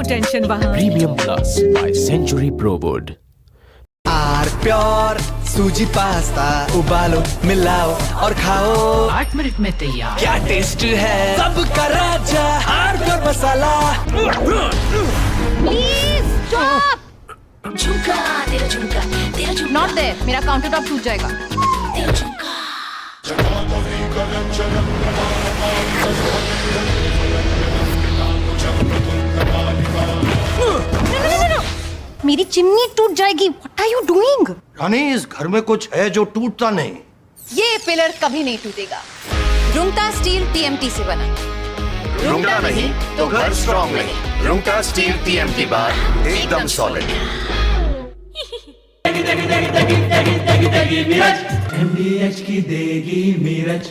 Tension वहाँ। Premium Plus by Century Pro Wood. Our pure suji pasta उबालो मिलाओ और खाओ 8 मिनट में तैयार। क्या टेस्ट है सबका राजा are pure masala. Please stop. झुमका तेरा झुमका तेरा झुमका नॉट देयर, मेरा काउंटर टॉप टूट जाएगा। तेरा झुमका मेरी चिमनी टूट जाएगी। What are you doing? रानी, इस घर में कुछ है जो टूटता नहीं। ये पिलर कभी नहीं टूटेगा। रुंगटा स्टील टीएमटी से बना। रुंगटा नहीं तो घर स्ट्रॉन्ग नहीं। रुंगटा स्टील टीएमटी बार एकदम सॉलिड। MDH की देगी मिर्च,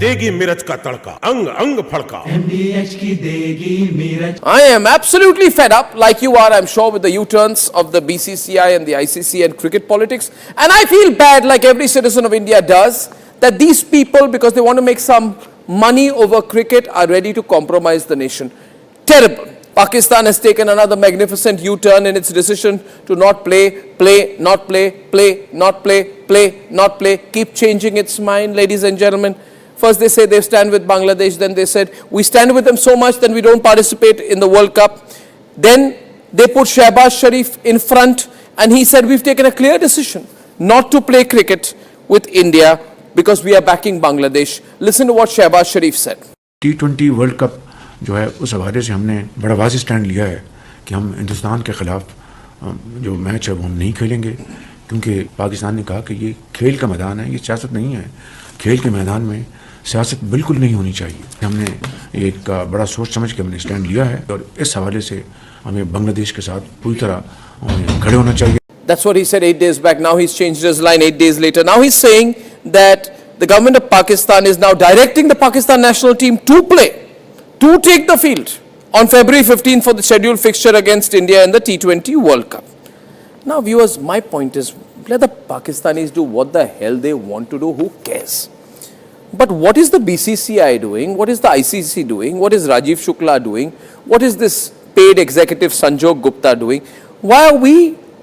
देगी मिर्च का तड़का, अंग अंग फड़का। MDH की देगी मिर्च। I am absolutely fed up, like you are, I'm sure, with the U-turns of the BCCI and the ICC and cricket politics. And I feel bad, like every citizen of India does, that these people, because they want to make some money over cricket, are ready to compromise the nation. Terrible. Pakistan has taken another magnificent U-turn in its decision to not play, not play, not play, keep changing its mind, ladies and gentlemen. First they say they stand with Bangladesh, then they said we stand with them so much then we don't participate in the World Cup. Then they put Shehbaz Sharif in front and he said we've taken a clear decision not to play cricket with India because we are backing Bangladesh. Listen to what Shehbaz Sharif said. T20 world cup जो है उस हवाले से हमने बड़ा वाज़ेह stand लिया है कि हम हिंदुस्तान के ख़िलाफ़ जो मैच है वो हम नहीं खेलेंगे, क्योंकि पाकिस्तान ने कहा कि ये खेल का मैदान है, ये सियासत नहीं है। खेल के मैदान में सियासत बिल्कुल नहीं होनी चाहिए। हमने एक बड़ा सोच समझ के हमने स्टैंड लिया है और इस हवाले से हमें बांग्लादेश के साथ पूरी तरह खड़े होना चाहिए। That's what he said 8 days back. Now he's changed his line 8 days later. Now he's saying that the government of Pakistan is now directing the Pakistan national team to play, to take the field on February 15 for the scheduled fixture against India in the T20 World Cup. Now viewers, my point is, let the Pakistanis do what the hell they want to do. Who cares? But what is the BCCI doing? What is the ICC doing? What is Rajiv Shukla doing? What is this paid executive Sanjog Gupta doing? Why are we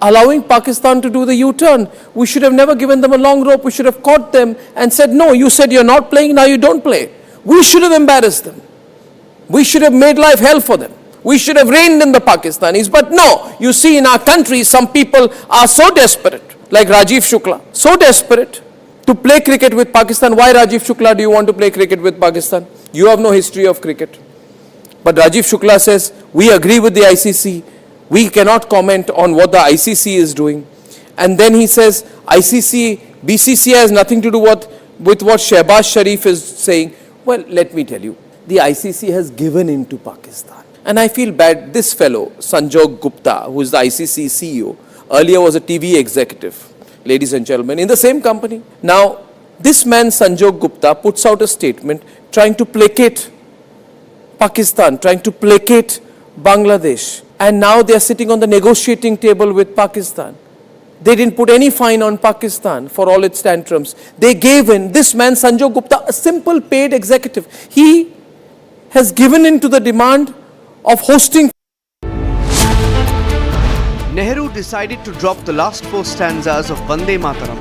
allowing Pakistan to do the U-turn? We should have never given them a long rope. We should have caught them and said, no, you said you're not playing, now you don't play. We should have embarrassed them. We should have made life hell for them. We should have reined in the Pakistanis. But no, you see in our country, some people are so desperate, like Rajiv Shukla, so desperate to play cricket with Pakistan. Why, Rajiv Shukla, do you want to play cricket with Pakistan? You have no history of cricket. But Rajiv Shukla says, we agree with the ICC. We cannot comment on what the ICC is doing. And then he says, ICC, BCCI has nothing to do with what Shehbaz Sharif is saying. Well, let me tell you, the ICC has given in to Pakistan. And I feel bad. This fellow, Sanjog Gupta, who is the ICC CEO, earlier was a TV executive, ladies and gentlemen, in the same company. Now, this man, Sanjog Gupta, puts out a statement trying to placate Pakistan, trying to placate Bangladesh. And now they are sitting on the negotiating table with Pakistan. They didn't put any fine on Pakistan for all its tantrums. They gave in. This man, Sanjog Gupta, a simple paid executive, he has given in to the demand of hosting. Nehru decided to drop the last 4 stanzas of Vande Mataram.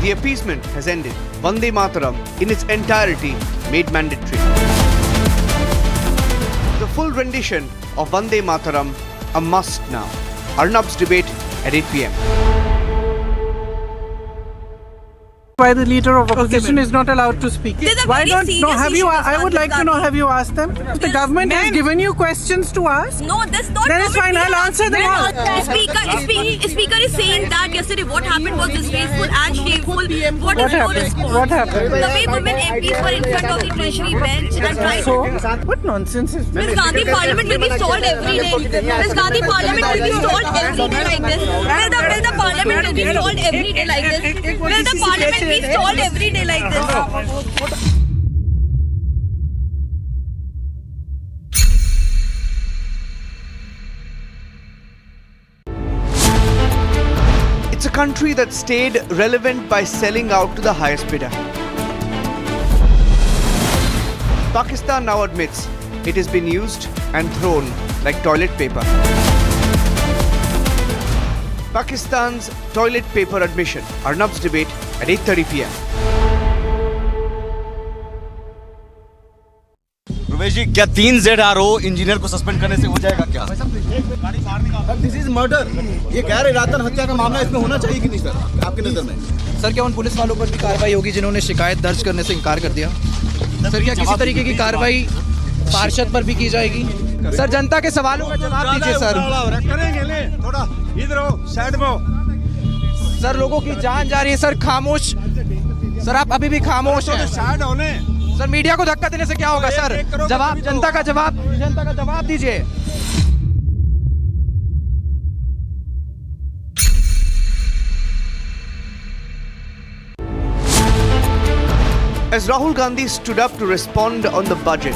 The appeasement has ended. Vande Mataram, in its entirety, made mandatory. The full rendition of Vande Mataram, a must now. Arnab's debate at 8 p.m. Why the leader of opposition is not allowed to speak? Why don't? No, have you? I would like to know. Have you asked them? The government has given you questions to ask. No, that's not. Then it's fine. I'll answer them all. Speaker is saying that yesterday what happened was disgraceful and shameful. What happened? What happened? The way women MPs were in front of the treasury bench and trying. So, what nonsense is this? Miss Gandhi Parliament will be stalled every day. Miss Gandhi Parliament will be stalled every day like this. Will the Parliament will be stalled every day like this? Will the Parliament be stalled every day like this? It's a country that stayed relevant by selling out to the highest bidder. Pakistan now admits it has been used and thrown like toilet paper. Pakistan's toilet paper admission. Arnab's debate at 8:30 p.m. प्रवेश जी, क्या 3 ZRO engineer को suspend करने से हो जाएगा क्या? This is murder. ये गैर इरादतन हत्या का मामला, इसमें होना चाहिए कि नहीं सर आपकी नजर में? सर, क्या उन पुलिस वालों पर भी कार्रवाई होगी जिन्होंने शिकायत दर्ज करने से इनकार कर दिया? सर, क्या किसी तरीके की कार्रवाई पार्षद पर भी की जाएगी? सर, जनता के सवालों का जवाब दीजिए सर। करेंगे थोड़ा इधर हो, साइड में हो। सर, लोगों की जान जा रही है सर, खामोश। सर, आप अभी भी खामोश हैं। साइड होने। सर, मीडिया को धक्का देने से क्या होगा सर? जवाब, जनता का जवाब दीजिए। As Rahul Gandhi stood up to respond on the budget,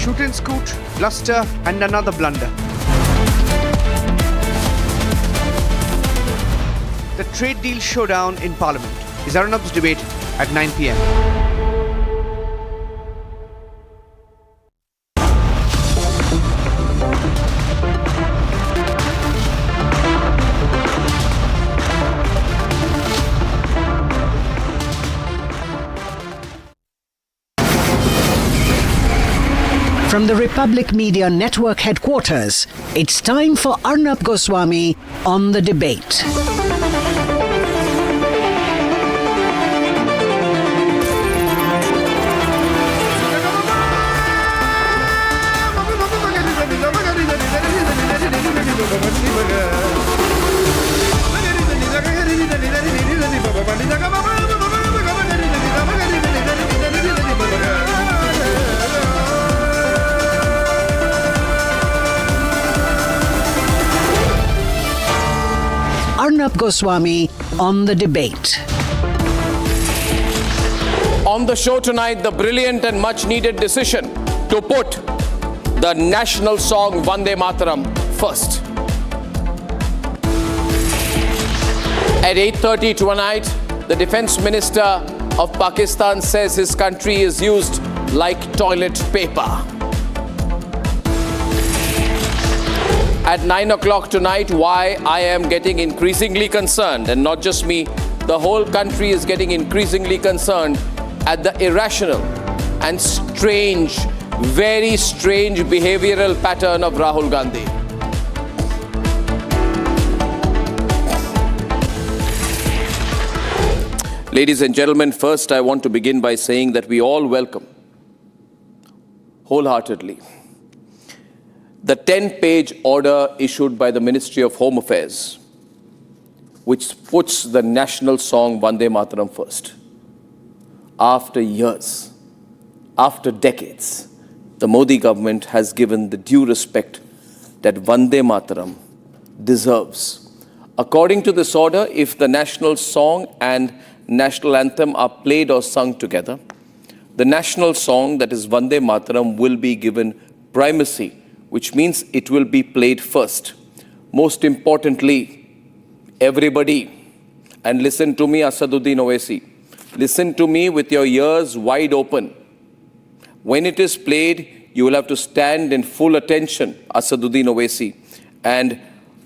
shoot and scoot, bluster and another blunder. The trade deal showdown in Parliament is Arnab's debate at 9 p.m. From the Republic Media Network headquarters, it's time for Arnab Goswami on the debate. Arnab Goswami on the debate. On the show tonight, the brilliant and much needed decision to put the national song Vande Mataram first. At 8:30 tonight, the Defence Minister of Pakistan says his country is used like toilet paper. At 9 o'clock tonight, why I am getting increasingly concerned, and not just me, the whole country is getting increasingly concerned at the irrational and strange, very strange behavioral pattern of Rahul Gandhi. Ladies and gentlemen, first I want to begin by saying that we all welcome wholeheartedly the 10-page order issued by the Ministry of Home Affairs, which puts the national song Vande Mataram first. After years, after decades, the Modi government has given the due respect that Vande Mataram deserves. According to this order, if the national song and national anthem are played or sung together, the national song, that is Vande Mataram, will be given primacy, which means it will be played first. Most importantly, everybody, and listen to me, Asaduddin Owaisi, listen to me with your ears wide open. When it is played, you will have to stand in full attention, Asaduddin Owaisi and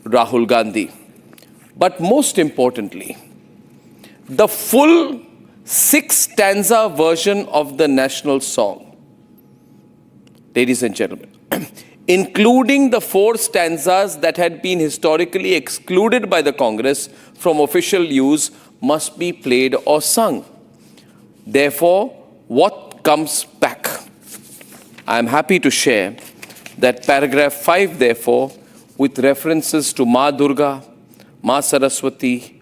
Rahul Gandhi. But most importantly, the full 6-stanza version of the national song, ladies and gentlemen, including the 4 stanzas that had been historically excluded by the Congress from official use, must be played or sung. Therefore, what comes back? I am happy to share that paragraph 5, therefore, with references to Ma Durga, Ma Saraswati,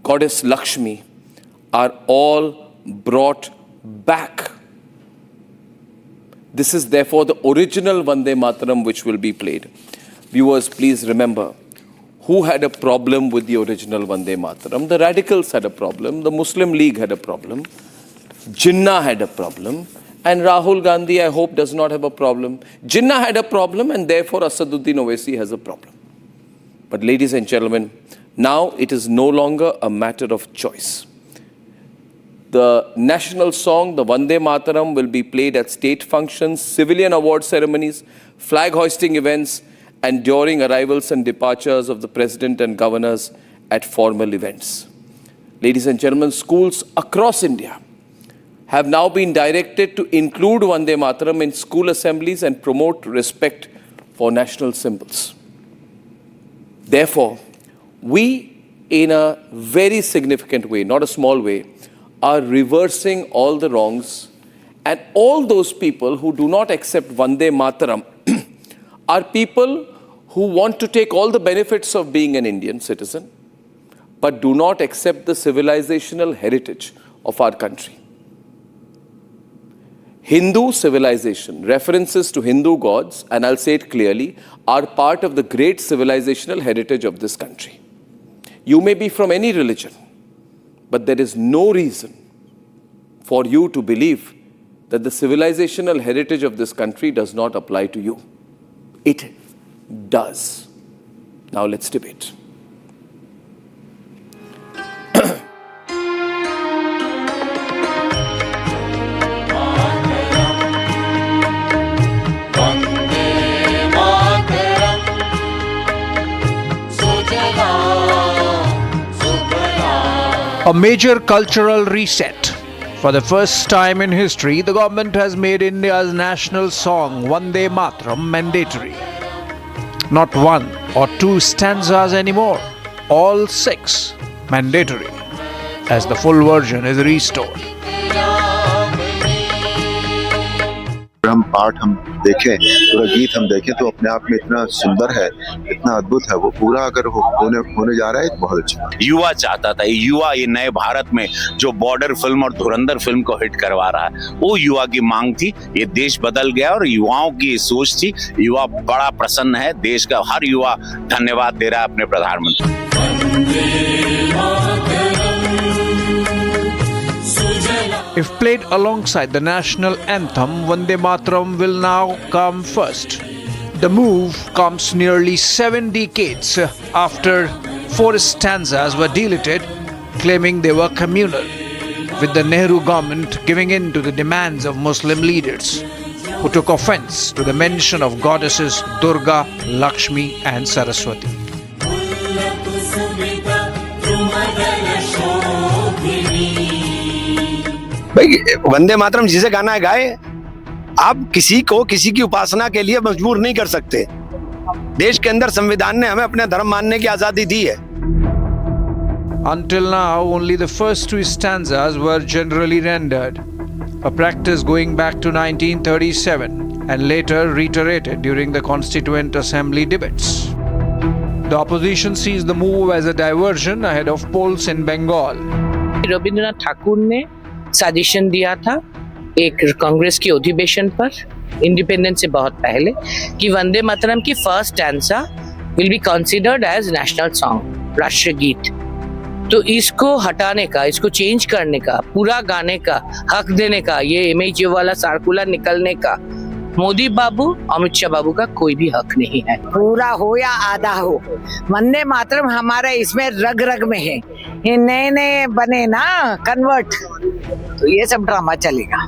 Goddess Lakshmi, are all brought back. This is therefore the original Vande Mataram which will be played. Viewers, please remember, who had a problem with the original Vande Mataram? The radicals had a problem, the Muslim League had a problem, Jinnah had a problem, and Rahul Gandhi, I hope, does not have a problem. Jinnah had a problem, and therefore Asaduddin Owaisi has a problem. But ladies and gentlemen, now it is no longer a matter of choice. The national song, the Vande Mataram, will be played at state functions, civilian award ceremonies, flag hoisting events, and during arrivals and departures of the President and governors at formal events. Ladies and gentlemen, schools across India have now been directed to include Vande Mataram in school assemblies and promote respect for national symbols. Therefore, we, in a very significant way, not a small way, are reversing all the wrongs, and all those people who do not accept Vande Mataram are people who want to take all the benefits of being an Indian citizen, but do not accept the civilizational heritage of our country. Hindu civilization, references to Hindu gods, and I'll say it clearly, are part of the great civilizational heritage of this country. You may be from any religion, but there is no reason for you to believe that the civilizational heritage of this country does not apply to you. It does. Now let's debate. A major cultural reset. For the first time in history, the government has made India's national song Vande Mataram mandatory. Not one or two stanzas anymore, all 6 mandatory, as the full version is restored. हम पाठ हम देखें, पूरा गीत हम देखें तो अपने आप में इतना सुंदर है, इतना अद्भुत है, वो पूरा अगर होने जा रहा है तो बहुत अच्छा। युवा चाहता था, युवा ये नए भारत में जो बॉर्डर फिल्म और धुरंधर फिल्म को हिट करवा रहा है, वो युवा की मांग थी। ये देश बदल गया और युवाओं की सोच थी। युवा बड़ा प्रसन्न है, देश का हर युवा धन्यवाद दे रहा है अपने प्रधानमंत्री। If played alongside the national anthem, Vande Mataram will now come first. The move comes nearly 7 decades after 4 stanzas were deleted, claiming they were communal, with the Nehru government giving in to the demands of Muslim leaders, who took offense to the mention of goddesses Durga, Lakshmi and Saraswati. भाई वंदे मातरम जिसे गाना है गाए, आप किसी को किसी की उपासना के लिए मजबूर नहीं कर सकते। देश के अंदर संविधान ने हमें अपने धर्म मानने की आजादी दी है। Until now, only the first 2 stanzas were generally rendered, a practice going back to 1937 and later reiterated during the Constituent Assembly debates. The opposition sees the move as a diversion ahead of polls in Bengal. Rabindranath Thakur ने suggestion दिया था एक कांग्रेस की अधिवेशन पर independence से बहुत पहले कि वंदे मातरम की first stanza will be considered as national song, राष्ट्रीय गीत। तो इसको हटाने का, इसको चेंज करने का, पूरा गाने का हक देने का, ये इमेज वाला सर्कुलर निकलने का मोदी बाबू, अमित शाह बाबू का कोई भी हक नहीं है। पूरा हो या आधा हो, वंदे मातरम हमारा इसमें रग रग में है। ये नए नए बने ना कन्वर्ट, तो ये सब ड्रामा चलेगा।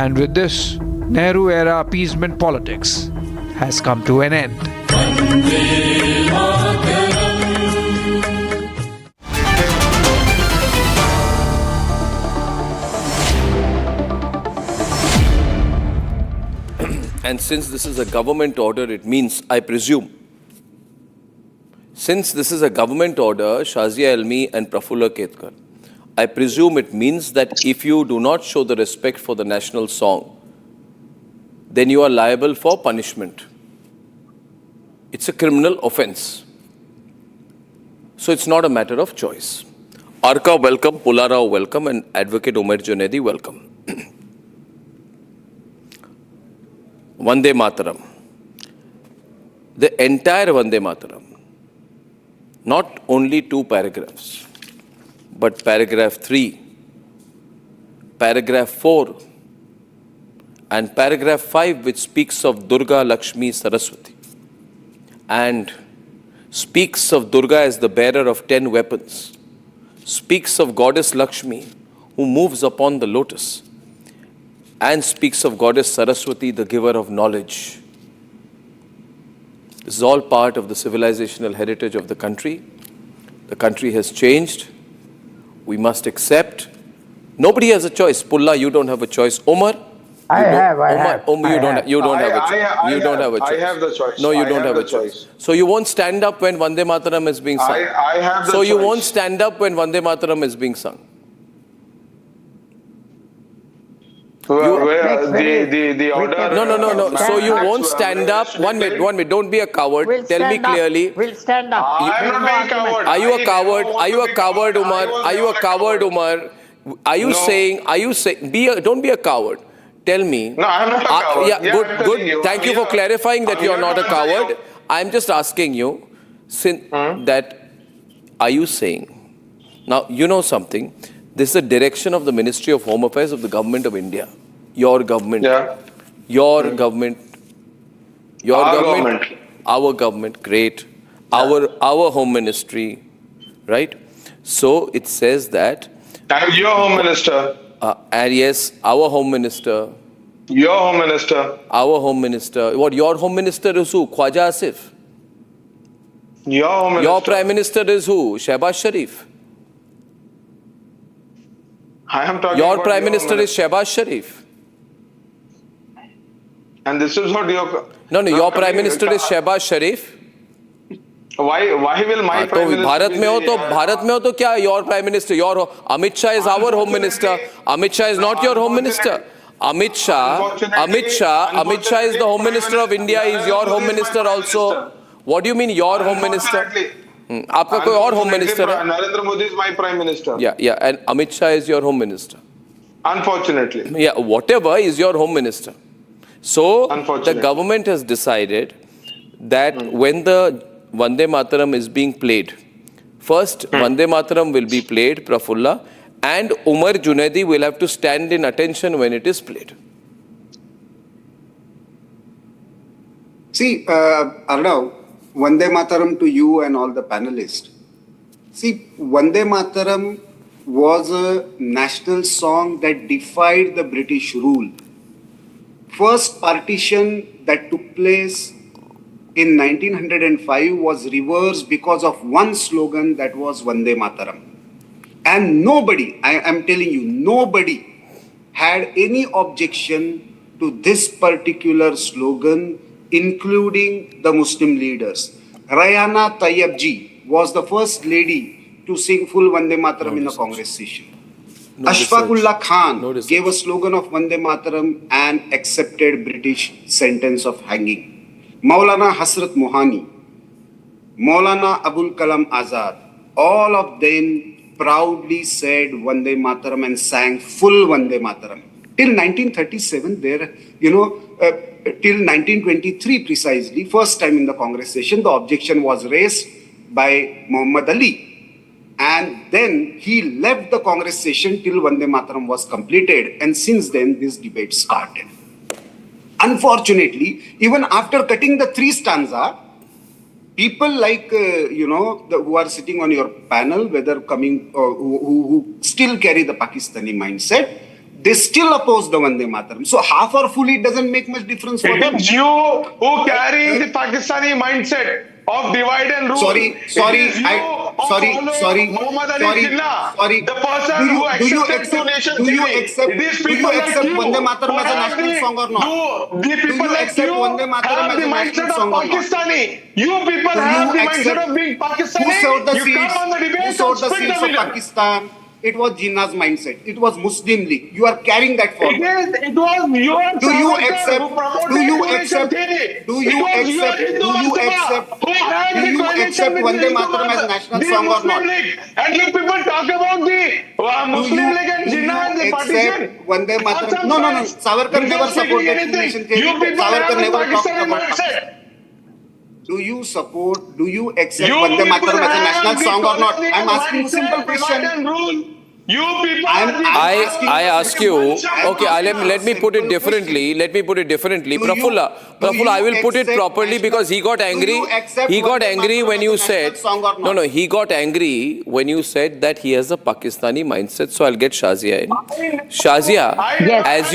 And with this, Nehru era appeasement politics has come to an end. And since this is a government order, it means, I presume, since this is a government order, Shazia Elmi and Prafulla Ketkar, I presume it means that if you do not show the respect for the national song, then you are liable for punishment. It's a criminal offense. So it's not a matter of choice. Arka, welcome. Pularao, welcome. And Advocate Umer Junedi, welcome. Vande Mataram. The entire Vande Mataram, not only 2 paragraphs, but paragraph 3, paragraph 4, and paragraph 5, which speaks of Durga, Lakshmi, Saraswati, and speaks of Durga as the bearer of 10 weapons, speaks of goddess Lakshmi, who moves upon the lotus and speaks of Goddess Saraswati, the giver of knowledge. This is all part of the civilizational heritage of the country. The country has changed. We must accept. Nobody has a choice. Pulla, you don't have a choice. Omar, I have. You don't have a choice. You don't have a choice. I have the choice. No, you don't have a choice. So you won't stand up when Vande Mataram is being sung. I have the So you choice. won't stand up when Vande Mataram is being sung. The order. No. So you won't stand up. One minute. Don't be a coward. Tell me clearly. We'll stand up. I'm not being coward. Are you a coward? Are you a coward, Umar? Are you a coward, Umar? Are you saying? Don't be a coward. Tell me. No, I'm not a coward. Yeah, good. Thank you for clarifying that you are not a coward. I'm just asking you, that are you saying? Now you know something. This is a direction of the Ministry of Home Affairs of the Government of India. Your government. Yeah. Your government. Our government. Great. Yeah. Our Home Ministry. Right? So it says that. I'm your Home Minister. And yes, our Home Minister. Your Home Minister. Our Home Minister. What, your Home Minister is who? Khwaja Asif. Your Home Minister. Your Prime Minister is who? Shehbaz Sharif. I am talking Your about Prime Minister is Shehbaz Sharif. And this is what your... No, your Prime Minister is Shehbaz Sharif. Why will my Prime Minister... Bharat में हो तो क्या? Your Prime Minister, Amit Shah is our Home Minister. Amit Shah is not your Home Minister. Amit Shah is the Home Minister of India. He is your Home Minister also. What do you mean your Home Minister? आपका कोई और Home Minister है? Narendra Modi is my Prime Minister. Yeah, and Amit Shah is your Home Minister. Unfortunately. Yeah, whatever is your Home Minister. So the government has decided that when the Vande Mataram is being played, first Vande Mataram will be played, Prafulla, and Umar Junaidi will have to stand in attention when it is played. See, Arnab, Vande Mataram to you and all the panelists. See, Vande Mataram was a national song that defied the British rule. First partition that took place in 1905 was reversed because of one slogan that was Vande Mataram. And nobody, I am telling you, nobody had any objection to this particular slogan, including the Muslim leaders. Rayana Tayyab was the first lady to sing full Vande Mataram in a Congress session. Ashfaqullah Khan gave a slogan of Vande Mataram and accepted British sentence of hanging. Maulana Hasrat Mohani, Maulana Abul Kalam Azad, all of them proudly said Vande Mataram and sang full Vande Mataram. Till 1937, till 1923 precisely, first time in the Congress session, the objection was raised by Muhammad Ali. And then he left the Congress session till Vande Mataram was completed. And since then, this debate started. Unfortunately, even after cutting the 3 stanza, people like, who are sitting on your panel, whether coming, who still carry the Pakistani mindset, they still oppose the Vande Mataram. So half or full, it doesn't make much difference for them. It is you who carry the Pakistani mindset of divide and rule. Sorry. Muhammad Ali Jinnah, the person who accepted two nations. Do you accept Vande Mataram as a national song or not? The people like you have the mindset of Pakistani. You people have the mindset of being Pakistani. Who sowed the you seeds? come on the debate Who sowed the and seeds of Pakistan? It was Jinnah's mindset. It was Muslim League. You are carrying that forward. It was your Do you accept Vande Mataram as a national song or not? And you people talk about the Muslim League and Jinnah and the partition. Vande Mataram. No. Savarkar never supported nation theory. Savarkar never talked about it. Do you accept Vande Mataram as a national song or not? I'm asking a simple question. You people I ask you, okay, let me put it differently. Prafulla, I will put it properly because he got angry. He got angry when you said, no, he got angry when you said that he has a Pakistani mindset. So I'll get Shazia in. Shazia, as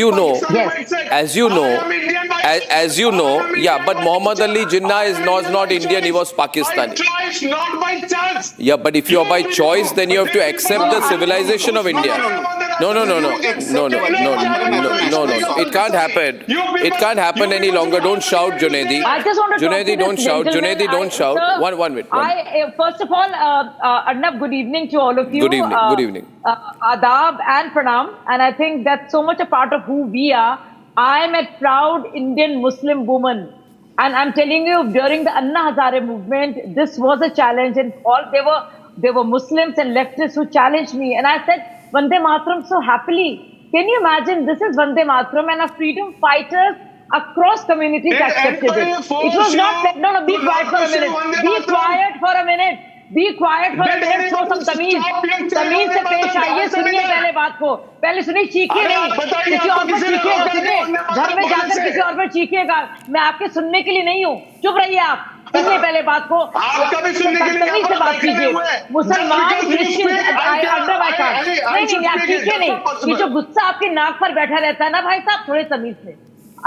you know, yeah, but Muhammad Ali Jinnah was not Indian, he was Pakistani. choice, not by chance. Yeah, but if you're by choice, then you have to accept the civilization of India. No. It can't happen. It can't happen any longer. Don't shout, Junaidi. I just want to Junaidi, don't shout. Junaidi, don't shout. One minute. First of all, Arnab, good evening to all of you. Good evening. Adab and Pranam. And I think that's so much a part of who we are. I am a proud Indian Muslim woman. And I'm telling you, during the Anna Hazare movement, this was a challenge. And there were Muslims and leftists who challenged me. And I said, Vande Mataram so happily. Can you imagine? This is Vande Mataram and our freedom fighters across communities accepted it. It was not... No, be quiet for a minute. Be quiet for a minute. Be quiet for a minute. Show some तमीज से पेश आइए. सुनिए पहले बात को. पहले सुनिए, चीखिए नहीं. किसी और पर चीखिए. घर में जाकर किसी और पर चीखिएगा. मैं आपके सुनने के लिए नहीं हूँ. चुप रहिए आप. सुनिए पहले बात को. तमीज से बात कीजिए. मुसलमान, क्रिश्चियन, नहीं, आप चीखिए नहीं. ये जो गुस्सा आपके नाक पर बैठा रहता है ना भाई साहब, थोड़े तमीज से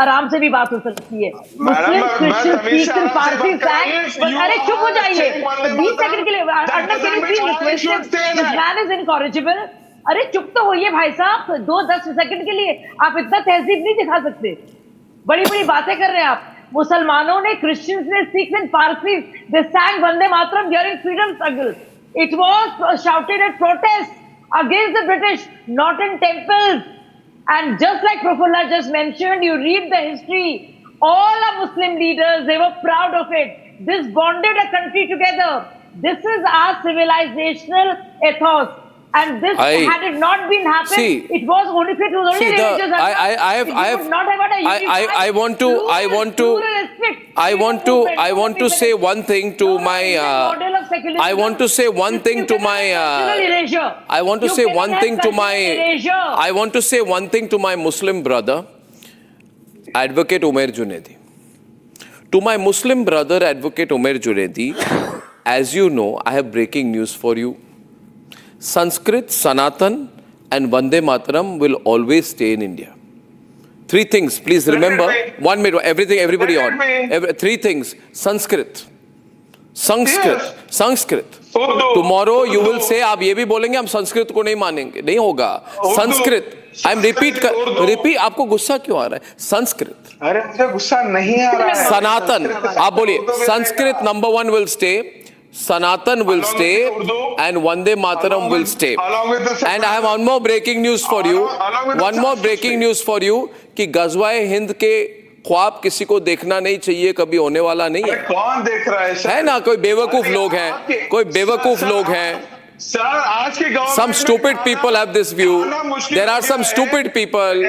आराम से भी बात हो सकती है. मुस्लिम, क्रिश्चियन, सिख, पारसी, अरे चुप हो जाइए 20 सेकंड के लिए. Man is incorrigible. अरे चुप तो होइए भाई साहब 2-10 सेकंड के लिए. आप इतना तहजीब नहीं दिखा सकते. बड़ी बड़ी बातें कर रहे हैं आप. मुसलमानों ने, क्रिश्चियंस ने, Sikh and Parsi, they sang Vande Mataram during freedom struggle. It was shouted at protest against the British, not in temples. And just like Prafulla just mentioned, you read the history, all our Muslim leaders, they were proud of it. This bonded a country together. This is our civilizational ethos. And this, had it not been happened, it was only religious. I want to say one thing to my Muslim brother, Advocate Umair Junaidi. To my Muslim brother, Advocate Umair Junaidi, as you know, I have breaking news for you. Sanskrit, Sanatan and Vande Mataram will always stay in India. 3 things, please remember. 1 minute, everybody on. 3 things. Sanskrit. Tomorrow you will say, आप ये भी बोलेंगे हम संस्कृत को नहीं मानेंगे. नहीं होगा. Sanskrit. I'm repeat. आपको गुस्सा क्यों आ रहा है? Sanskrit. अरे मुझे गुस्सा नहीं आ रहा है. Sanatan. आप बोलिए. Sanskrit number 1 will stay. Sanatan will stay and Vande Mataram will stay. And I have one more breaking news for you. कि गज़वाए हिंद के ख्वाब किसी को देखना नहीं चाहिए, कभी होने वाला नहीं है. कौन देख रहा है ना? कोई बेवकूफ लोग हैं. Some stupid people have this view. There are some stupid people.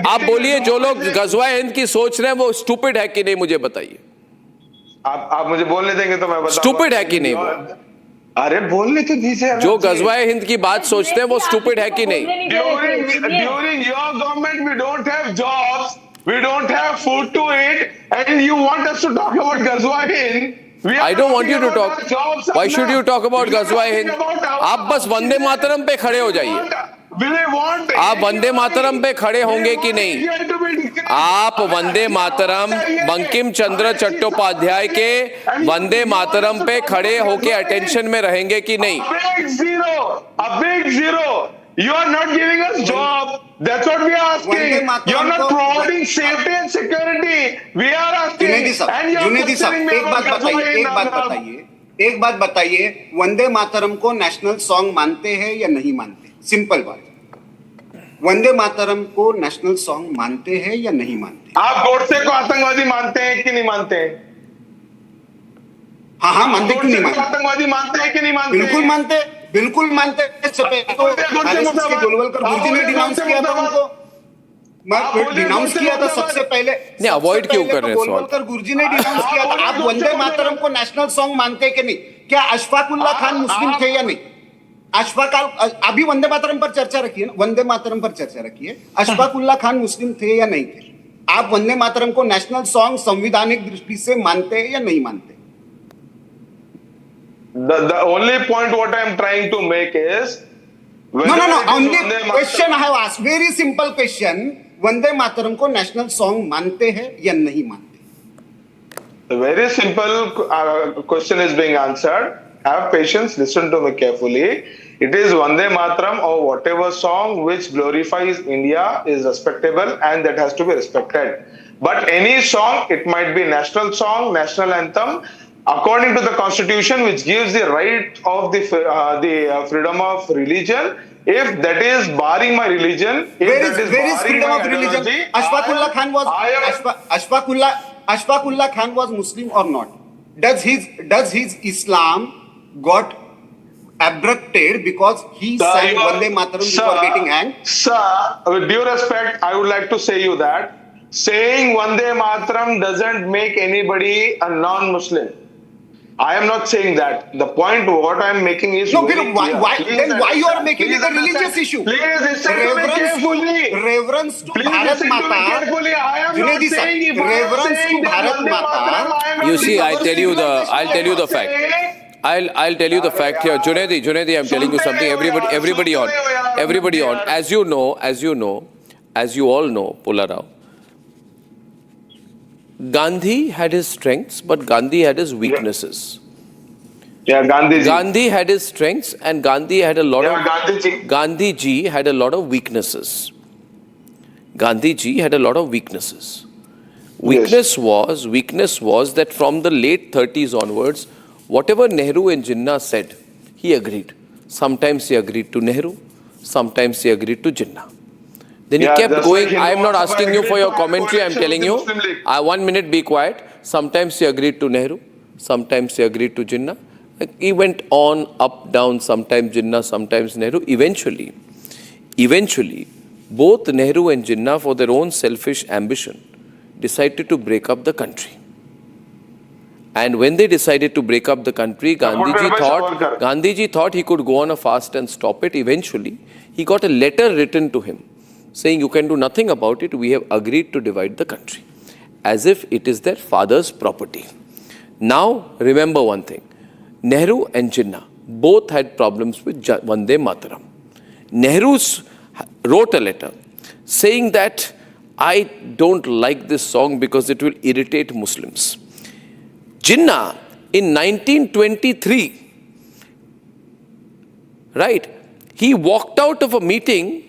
आप बोलिए जो लोग गज़वाए हिंद की सोच रहे हैं वो stupid है कि नहीं, मुझे बताइए. आप मुझे बोलने देंगे तो मैं बताऊंगा. स्टूपिड है कि नहीं वो? अरे बोलने तो दीजिए. जो गज़वाए हिंद की बात सोचते हैं वो स्टूपिड है कि नहीं? During your government we don't have jobs, we don't have food to eat, and you want us to talk about Ghazwa Hind? I don't want you to talk. Why should you talk about Ghazwa Hind? आप बस वंदे मातरम पे खड़े हो जाइए. आप वंदे मातरम पे खड़े होंगे कि नहीं? आप वंदे मातरम, बंकिम चंद्र चट्टोपाध्याय के वंदे मातरम पे खड़े होके अटेंशन में रहेंगे कि नहीं? A big zero. You are not giving us job. That's what we are asking. You are not providing safety and security. We are asking. Junedi साहब, एक बात बताइए, वंदे मातरम को नेशनल सॉन्ग मानते हैं या नहीं मानते? सिंपल बात. वंदे मातरम को नेशनल सॉन्ग मानते हैं या नहीं मानते? आप गोडसे को आतंकवादी मानते हैं कि नहीं मानते? हाँ मानते कि नहीं मानते? आतंकवादी मानते हैं कि नहीं मानते? बिल्कुल मानते. गोलवलकर गुरुजी ने डिनाउंस किया था उनको. डिनाउंस किया था सबसे पहले. नहीं, अवॉइड क्यों कर रहे हैं? गोलवलकर गुरुजी ने डिनाउंस किया था. आप वंदे मातरम को नेशनल सॉन्ग मानते कि नहीं? क्या अशफाकुल्लाह खान मुस्लिम थे या नहीं? अभी वंदे मातरम पर चर्चा रखिए ना, वंदे मातरम पर चर्चा रखिए। अशफाक उल्लाह खान मुस्लिम थे या नहीं थे? आप वंदे मातरम को नेशनल सॉन्ग संवैधानिक दृष्टि से मानते हैं या नहीं मानते? The only point what I am trying to make is no. Only question I have asked. Very simple question. Vande Mataram को नेशनल सॉन्ग मानते हैं या नहीं मानते? A very simple question is being answered. Have patience, listen to me carefully. It is Vande Mataram or whatever song which glorifies India is respectable and that has to be respected. But any song, it might be national song, national anthem, according to the constitution which gives the right of the freedom of religion. If that is barring my religion, where is freedom of religion? Ashfaq Ullah Khan was Muslim or not? Does his Islam got abducted because he sang Vande Mataram before getting hanged? Sir, with due respect, I would like to say you that saying Vande Mataram doesn't make anybody a non-Muslim. I am not saying that. The point what I am making is no. Why you are making it a religious issue? Please listen to me carefully. Reverence to Bharat Mata. I am not saying if reverence to Bharat Mata. You see, I'll tell you the fact. I'll tell you the fact here. Junaidi, I'm telling you something. Everybody on. As you all know, Pulla Rao, Gandhi had his strengths, but Gandhi had his weaknesses. Yeah, Gandhi had his strengths, and Gandhi had a lot of. Gandhiji had a lot of weaknesses. Gandhiji had a lot of weaknesses. Weakness was that from the late 30s onwards, whatever Nehru and Jinnah said, he agreed. Sometimes he agreed to Nehru, sometimes he agreed to Jinnah. Then he kept going. I am not asking you for your commentary, I am telling you. 1 minute, be quiet. Sometimes he agreed to Nehru, sometimes he agreed to Jinnah. He went on, up, down, sometimes Jinnah, sometimes Nehru. Eventually, both Nehru and Jinnah, for their own selfish ambition, decided to break up the country. And when they decided to break up the country, Gandhiji thought he could go on a fast and stop it. Eventually, he got a letter written to him saying, you can do nothing about it, we have agreed to divide the country. As if it is their father's property. Now, remember one thing. Nehru and Jinnah both had problems with Vande Mataram. Nehru wrote a letter saying that I don't like this song because it will irritate Muslims. Jinnah in 1923, right, he walked out of a meeting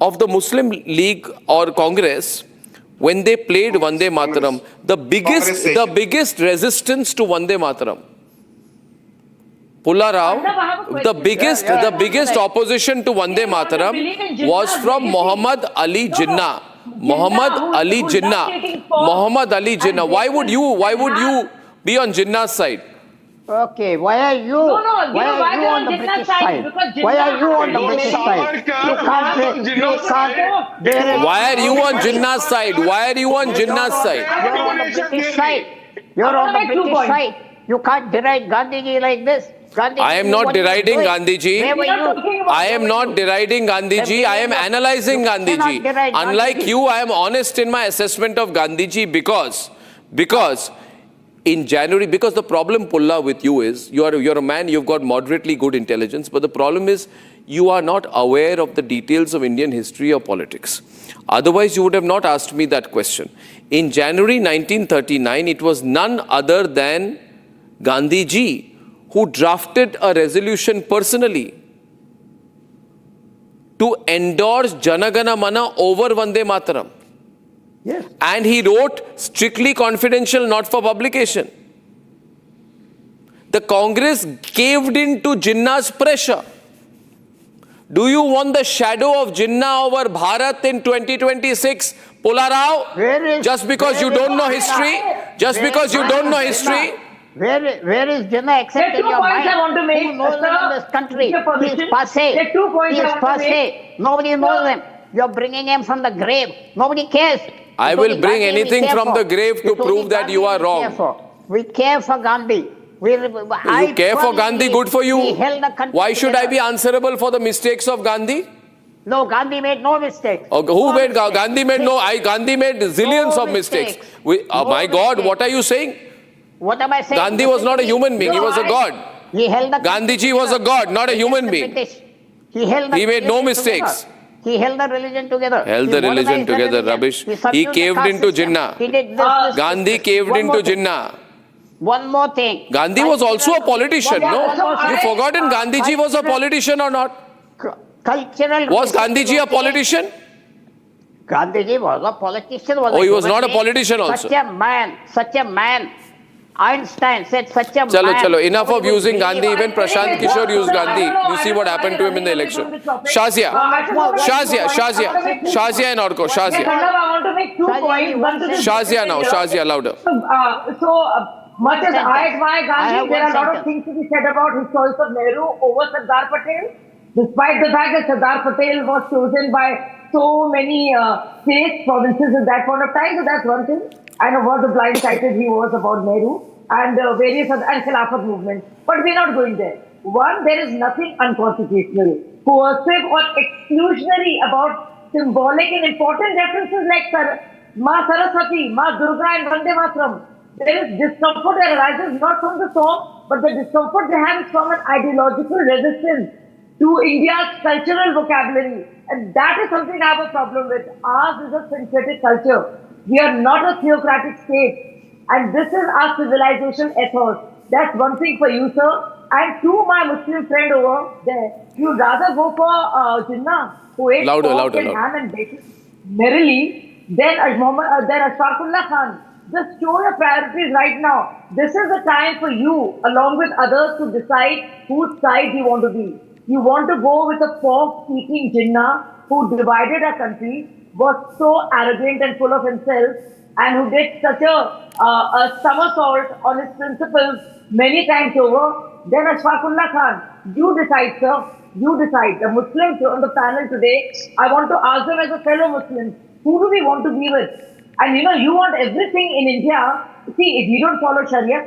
of the Muslim League or Congress when they played Vande Mataram, the biggest resistance to Vande Mataram. Pulla Rao, the biggest opposition to Vande Mataram was from Muhammad Ali Jinnah. Why would you be on Jinnah's side? Okay, why are you on the British side? Why are you on the British side? Why are you on Jinnah's side? Why are you on Jinnah's side? You're on the British side. You're on the British side. You can't deride Gandhiji like this. I am not deriding Gandhiji. I am not deriding Gandhiji. I am analyzing Gandhiji. Unlike you, I am honest in my assessment of Gandhiji because in January, because the problem, Pulla, with you is, you're a man, you've got moderately good intelligence, but the problem is you are not aware of the details of Indian history or politics. Otherwise, you would have not asked me that question. In January 1939, it was none other than Gandhiji who drafted a resolution personally to endorse Jana Gana Mana over Vande Mataram. Yes. And he wrote strictly confidential, not for publication. The Congress caved in to Jinnah's pressure. Do you want the shadow of Jinnah over Bharat in 2026? Pulla Rao, just because you don't know history, Where is Jinnah except in your mind? I want to make. Who knows him in this country? He is passé. He is passé. Nobody knows him. You're bringing him from the grave. Nobody cares. I will bring anything from the grave to prove that you are wrong. We care for Gandhi. You care for Gandhi, good for you. Why should I be answerable for the mistakes of Gandhi? No, Gandhi made no mistake. Okay, who made Gandhi made Gandhi made zillions of mistakes. My God, what are you saying? What am I saying? Gandhi was not a human being, he was a god. He held the Gandhiji was a god, not a human being. He made no mistakes. He held the religion together. Held the religion together, rubbish. He caved into Jinnah. He did this. Gandhi caved into Jinnah. One more thing. Gandhi was also a politician, no? You've forgotten Gandhiji was a politician or not? Cultural. Was Gandhiji a politician? Gandhiji was a politician. Oh, he was not a politician also. Such a man. Einstein said such a man. Chalo, enough of using Gandhi. Even Prashant Kishore used Gandhi. You see what happened to him in the election. Shazia and Orko. Shazia. I want to make 2 points. Shazia now. Shazia, louder. Much as I admire Gandhi, there are a lot of things to be said about his choice of Nehru over Sardar Patel. Despite the fact that Sardar Patel was chosen by so many states, provinces at that point of time, so that's one thing. I know what the blindsided he was about Nehru and various other and Khilafat movement. But we're not going there. One, there is nothing unconstitutional, coercive or exclusionary about symbolic and important references like Ma Saraswati, Ma Durga and Vande Mataram. There is discomfort that arises not from the song, but the discomfort they have is from an ideological resistance to India's cultural vocabulary. And that is something I have a problem with. Ours is a synthetic culture. We are not a theocratic state. And this is our civilization ethos. That's one thing for you, sir. And to my Muslim friend over there, you'd rather go for Jinnah, who ate pork and ham and bacon merrily, than Ashfaqullah Khan. Just show your priorities right now. This is the time for you, along with others, to decide whose side you want to be. You want to go with a pork-eating Jinnah who divided our country, was so arrogant and full of himself, and who did such a somersault on his principles many times over, then Ashfaqullah Khan. You decide, sir. You decide. The Muslims on the panel today, I want to ask them as a fellow Muslim, who do we want to be with? And you want everything in India. See, if you don't follow Sharia,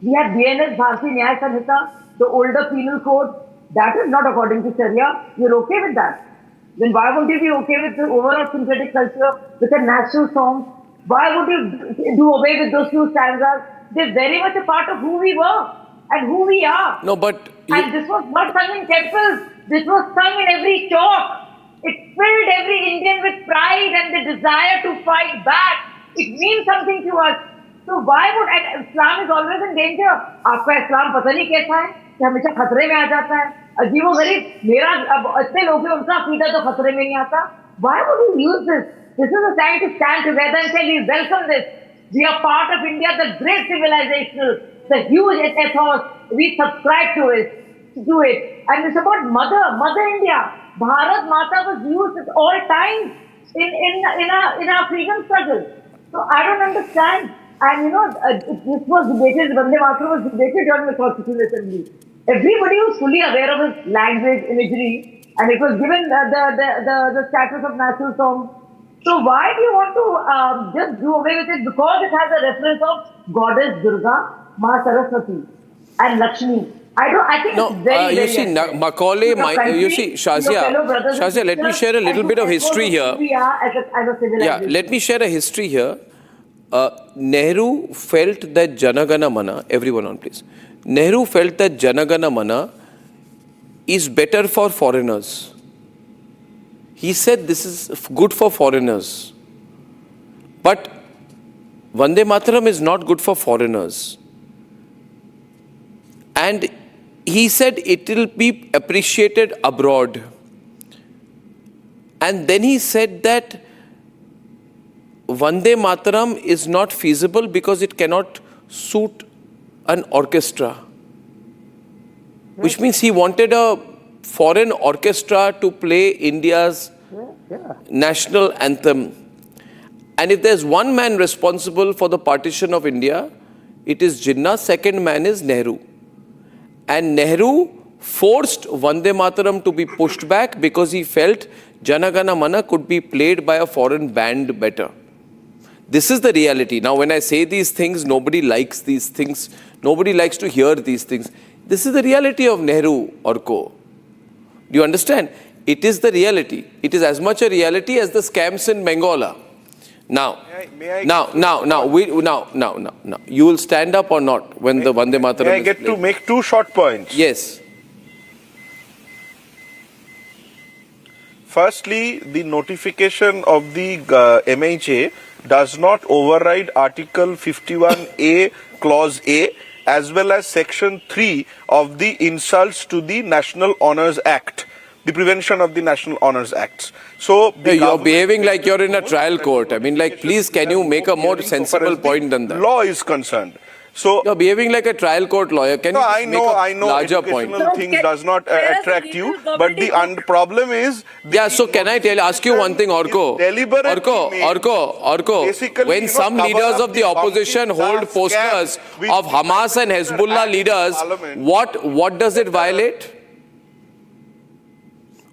we have BNS, Bharati Nyaya Sanhita, the older penal code. That is not according to Sharia. You're okay with that. Then why would you be okay with the overall synthetic culture, with a national song? Why would you do away with those 2 stanzas? They're very much a part of who we were and who we are. No, but... And this was not sung in temples. This was sung in every chalk. It filled every Indian with pride and the desire to fight back. It means something to us. So why would... And Islam is always in danger. आपका Islam पता नहीं कैसा है कि हमेशा खतरे में आ जाता है. अजीबो गरीब मेरा इतने लोग हैं उनका अकीदा तो खतरे में नहीं आता. Why would you use this? This is a time to stand together and say we welcome this. We are part of India, the great civilizational, the huge ethos. We subscribe to it. And it's about Mother India. Bharat Mata was used at all times in our freedom struggle. So I don't understand. And this was debated, Vande Mataram was debated during the Constitutional Assembly. Everybody was fully aware of his language, imagery, and it was given the status of national song. So why do you want to just do away with it? Because it has a reference of Goddess Durga, Ma Saraswati, and Lakshmi. I think it's very, you see, Macaulay, Shazia, let me share a little bit of history here. Yeah, let me share a history here. Nehru felt that Jana Gana Mana, everyone on please. Nehru felt that Jana Gana Mana is better for foreigners. He said this is good for foreigners. But Vande Mataram is not good for foreigners. And he said it will be appreciated abroad. And then he said that Vande Mataram is not feasible because it cannot suit an orchestra. Which means he wanted a foreign orchestra to play India's national anthem. And if there's one man responsible for the partition of India, it is Jinnah, second man is Nehru. And Nehru forced Vande Mataram to be pushed back because he felt Jana Gana Mana could be played by a foreign band better. This is the reality. Now, when I say these things, nobody likes these things. Nobody likes to hear these things. This is the reality of Nehru or co. Do you understand? It is the reality. It is as much a reality as the scams in Bengal. Now, you will stand up or not when the Vande Mataram May I get to make two short points? Yes. Firstly, the notification of the MHA does not override Article 51A, Clause A, as well as Section 3 of the Insults to the National Honours Act, the Prevention of the National Honours Acts. So you're behaving like you're in a trial court. I mean, like, please, can you make a more sensible point than that? Law is concerned. So you're behaving like a trial court lawyer. Can you I know larger point? Things does not attract you, but the problem is. So can I ask you one thing, Orko? When some leaders of the opposition hold posters of Hamas and Hezbollah leaders, what does it violate?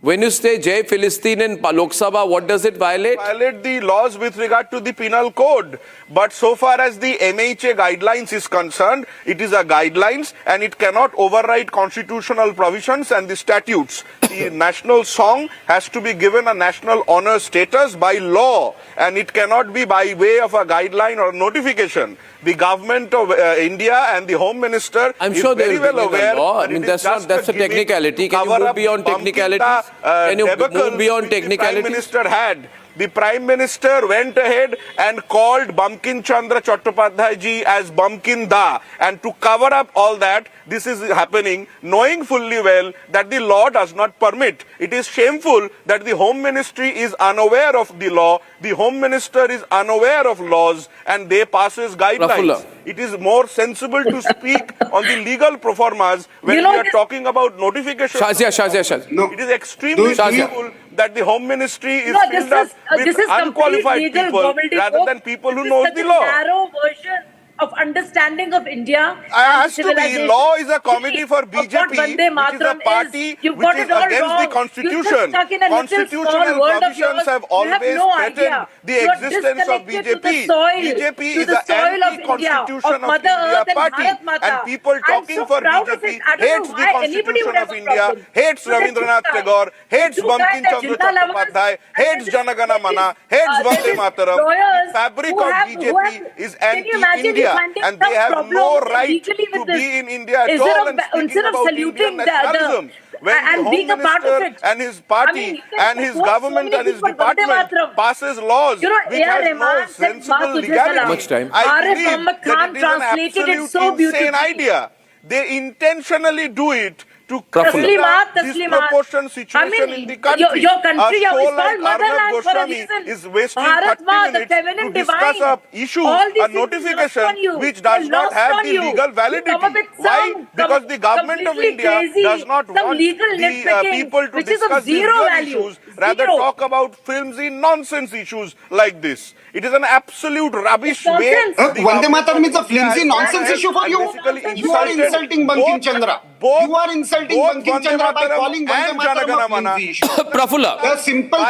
When you say Jai Philistine in Lok Sabha, what does it violate? Violate the laws with regard to the penal code. But so far as the MHA guidelines is concerned, it is a guidelines and it cannot override constitutional provisions and the statutes. The national song has to be given a national honor status by law, and it cannot be by way of a guideline or notification. The government of India and the Home Minister is very well aware. That I mean, that's a technicality. Can you move beyond technicalities? Can you move beyond technicalities? The Prime Minister had. The Prime Minister went ahead and called Bankim Chandra Chatterjee as Bankim Da. And to cover up all that, this is happening, knowing fully well that the law does not permit. It is shameful that the Home Ministry is unaware of the law, the Home Minister is unaware of laws, and they passes guidelines. It is more sensible to speak on the legal proformas when we are talking about notification. Shazia. No. It is extremely shameful that the Home Ministry is filled up with unqualified people rather than people who know the law. Narrow version of understanding of India. Has to be. Law is a comedy for BJP, which is a party which is against the Constitution. Constitutional provisions have always threatened the existence of BJP. BJP is an anti-Constitution of India party, and people talking for BJP hates the Constitution of India, hates Rabindranath Tagore, hates Bankim Chandra Chatterjee, hates Jana Gana Mana, hates Vande Mataram. The fabric of BJP is anti-India. And they have no right to be in India at all and speaking about Indian nationalism. When the Home Minister and his party and his government and his department passes laws which has no sensible legality, I believe that it is an absolute insane idea. They intentionally do it to create a disproportionate situation in the country. Your country is called motherland Arnab for a Goswami reason. is wasting 30 minutes to discuss an issue, a notification which does not have the legal validity. Why? Because the government of India does not want the people to discuss the real issues, rather talk about flimsy nonsense issues like this. It is an absolute rubbish way. Vande Mataram is a flimsy nonsense issue for you. You are insulting Bankim Chandra. You are insulting Bankim Chandra by calling Vande Mataram a flimsy issue. Prafula. The simple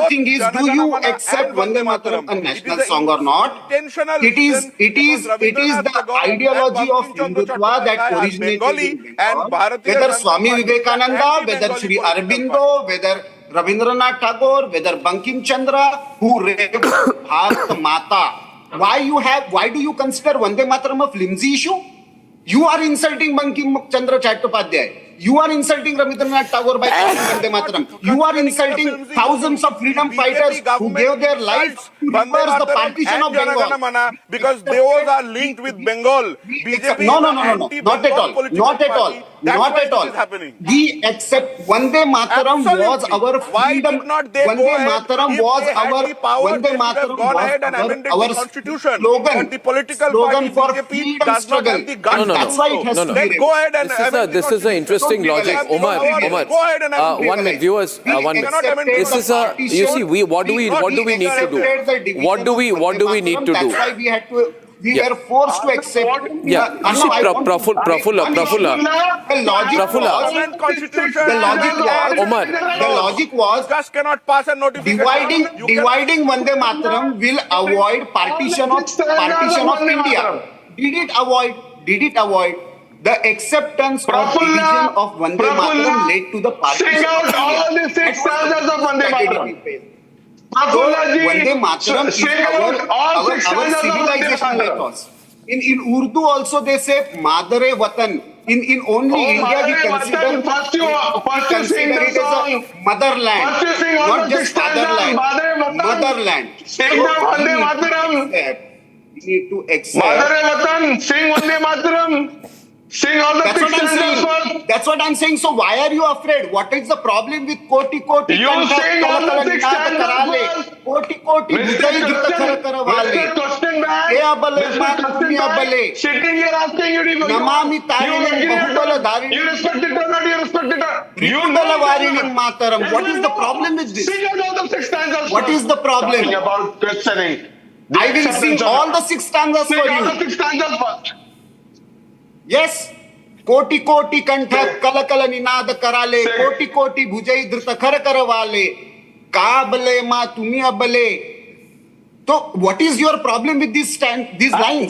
thing is, do you accept Vande Mataram a national song or not? It is the ideology of Hindutva that originated in Bengal. Whether Swami Vivekananda, whether Sri Aurobindo, whether Rabindranath Tagore, whether Bankim Chandra, who raped Bharat Mata. Why do you consider Vande Mataram a flimsy issue? You are insulting Bankim Chandra Chatterjee. You are insulting Rabindranath Tagore by calling Vande Mataram. You are insulting thousands of freedom fighters who gave their lives to reverse the partition of Bengal. Because those are linked with Bengal. BJP no, not at all. Not at all. We accept Vande Mataram was our freedom. Vande Mataram was our constitution. slogan. The political slogan party for BJP freedom does not have the guts. That's why it has to be. Go ahead and this is an interesting logic. Omar. 1 minute, viewers. 1 minute. This is a. You see, what do we need to do? What do we need to do? That's why we had to. we were forced to accept. Yeah, you see, Prafulla. Omar. The logic was Just cannot pass a notification. dividing Vande Mataram will avoid partition of India. Did it avoid? The acceptance of division of Vande Mataram led to the partition. Sing out all the 6 stanzas of Vande Mataram. Vande Mataram is our civilizational ethos. In Urdu also they say Madare Watan. In only India we consider it as a motherland, not just fatherland. Motherland. Sing Vande Mataram. We need to accept. Madare Watan, sing Vande Mataram. Sing all the 6 stanzas. That's what I'm saying. So why are you afraid? What is the problem with Koti? You sing all the 6 stanzas. Koti. Mr. Question back. Sitting here asking you to Namami you respect it or not, you respect it or Mataram. What is the problem with this? Sing out all the 6 stanzas. What is the problem? Talking about questioning. I will sing all the 6 stanzas for Sing all you. the 6 stanzas first. Yes. कोटि कोटि कंठ कल कल निनाद कराले कोटि कोटि भुजई धृत खर कर वाले काबले माँ तुम्ही अबले. So what is your problem with these lines? Tell me.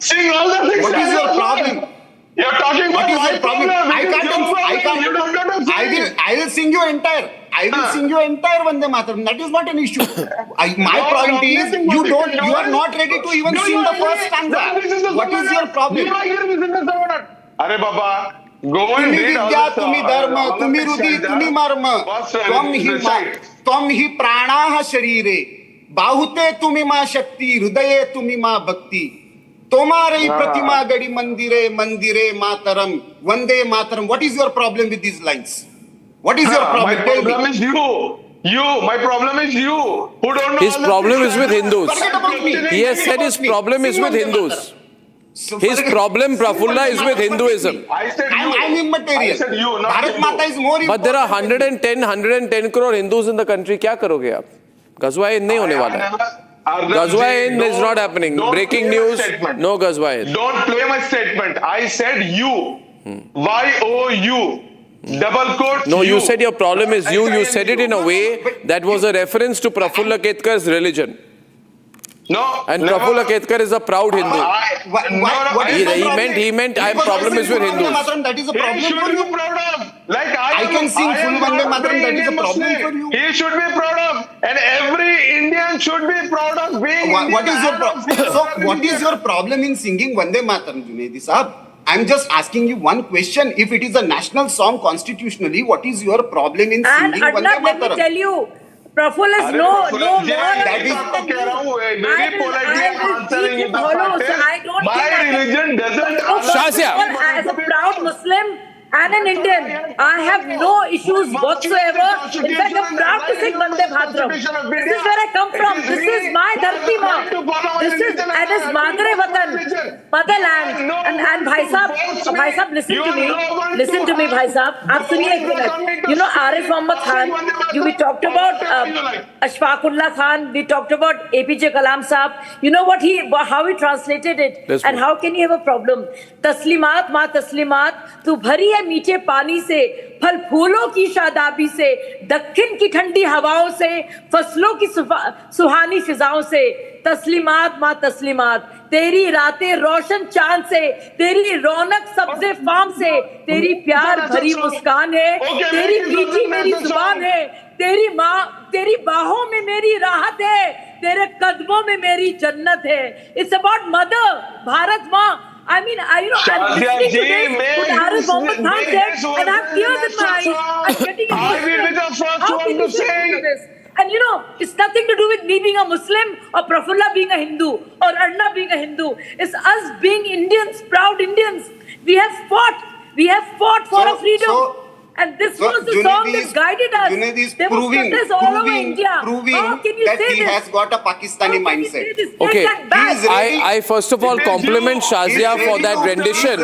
Sing all the 6 What is your problem? You're talking about what is your problem? I will sing you entire. I will sing you entire Vande Mataram. That is not an issue. My point is you are not ready to even sing the first stanza. What is your problem? Arey Baba, go and read all the Tumi dharma, tumi rudhi, tumi marma. Tvam hi pranaha sharire. Bahute tumi ma shakti, hridaye tumi ma bhakti. Tomare pratima gadi mandire mataram. Vande Mataram. What is your problem with these lines? What is your problem? My problem is you. My problem is you. Who don't know his problem is with Hindus. He has said his problem is with Hindus. His problem, Prafulla, is with Hinduism. I said you. I'm immaterial. I said you, not Bharat you. Mata is more important. But there are 110 crore Hindus in the country. क्या करोगे आप? Ghazwa-e-Hind नहीं होने वाला है. Ghazwa-e-Hind is not happening. Breaking news. No Ghazwa-e-Hind. Don't play my statement. I said you. Y-O-U. Double quote. No, you said your problem is you. You said it in a way that was a reference to Prafulla Ketkar's religion. No. And Prafulla Ketkar is a proud Hindu. He meant my problem is with Hindus. That is a problem He should for be you. proud of. Like I can sing full Vande Mataram. That is a problem for you. He should be proud of. And every Indian should be proud of being What is your problem? problem? So, what is your problem in singing Vande Mataram, Junaidi Sahab? I'm just asking you one question. If it is a national song constitutionally, what is your problem in singing Vande Mataram? And Arnab, let me tell you, Prafulla is no more. That is very politely answering in the fact. My religion doesn't Shazia. As a proud Muslim and an Indian, I have no issues whatsoever. In fact, I'm proud to sing Vande Mataram. This is where I come from. This is my Dharti Ma. This is and his Madre Watan, motherland. And Bhai Sahab, listen to me, Bhai Sahab. Aap suniye ek minute. You know Arif Muhammad Khan. We talked about Ashfaqullah Khan. We talked about APJ Kalam Sahab. You know how he translated it, and how can you have a problem? Taslimat ma taslimat, tu bhari hai मीठे पानी से, फल फूलों की शादाबी से, दक्षिण की ठंडी हवाओं से, फसलों की सुहानी फिजाओं से, तस्लीमात माँ तस्लीमात, तेरी रातें रोशन चांद से, तेरी रौनक सब्जे फार्म से, तेरी प्यार भरी मुस्कान है, तेरी मीठी मेरी जुबान है, तेरी बाहों में मेरी राहत है, तेरे कदमों में मेरी जन्नत है. It's about mother, Bharat माँ. I mean, I'm listening to this, what Arif Muhammad Khan said, and I have tears in my eyes. I'm getting emotional. How can you say this? And it's nothing to do with me being a Muslim or Prafulla being a Hindu or Arnab being a Hindu. It's us being Indians, proud Indians. We have fought for our freedom. And this was the song that guided us. Junaid is There were protests all over India. How can you that say he this? has got a Pakistani mindset. Okay, I first of all compliment Shazia for that rendition.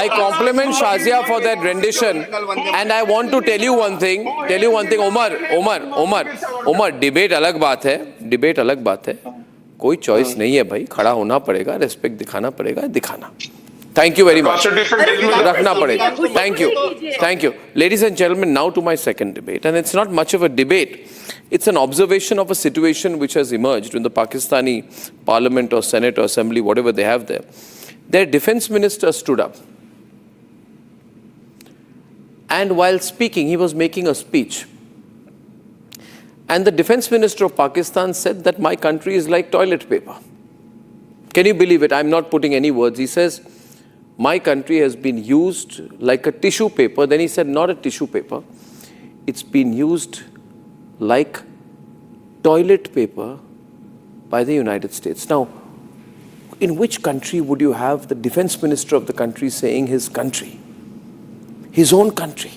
I compliment Shazia for that rendition, and I want to tell you one thing. Omar, debate अलग बात है. कोई choice नहीं है भाई, खड़ा होना पड़ेगा, रेस्पेक्ट दिखाना पड़ेगा, दिखाना. Thank you very much. रखना पड़ेगा. Thank you. Thank you. Ladies and gentlemen, now to my second debate. And it's not much of a debate. It's an observation of a situation which has emerged in the Pakistani parliament or senate or assembly, whatever they have there. Their defense minister stood up. And while speaking, he was making a speech. And the defense minister of Pakistan said that my country is like toilet paper. Can you believe it? I'm not putting any words. He says, my country has been used like a tissue paper. Then he said, not a tissue paper. It's been used like toilet paper by the United States. Now, in which country would you have the defense minister of the country saying his country, his own country,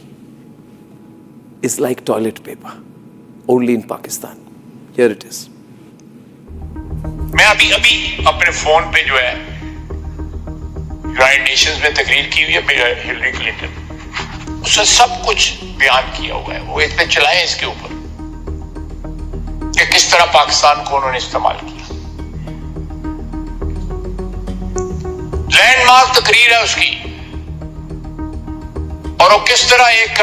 is like toilet paper? Only in Pakistan. Here it is. मैं अभी अपने phone पे जो है United Nations में तकरीर की हुई है हिलरी क्लिंटन, उससे सब कुछ बयान किया हुआ है. वो इस पे चलाएं इसके ऊपर कि किस तरह पाकिस्तान को उन्होंने इस्तेमाल किया. लैंडमार्क तकरीर है उसकी, और वो किस तरह एक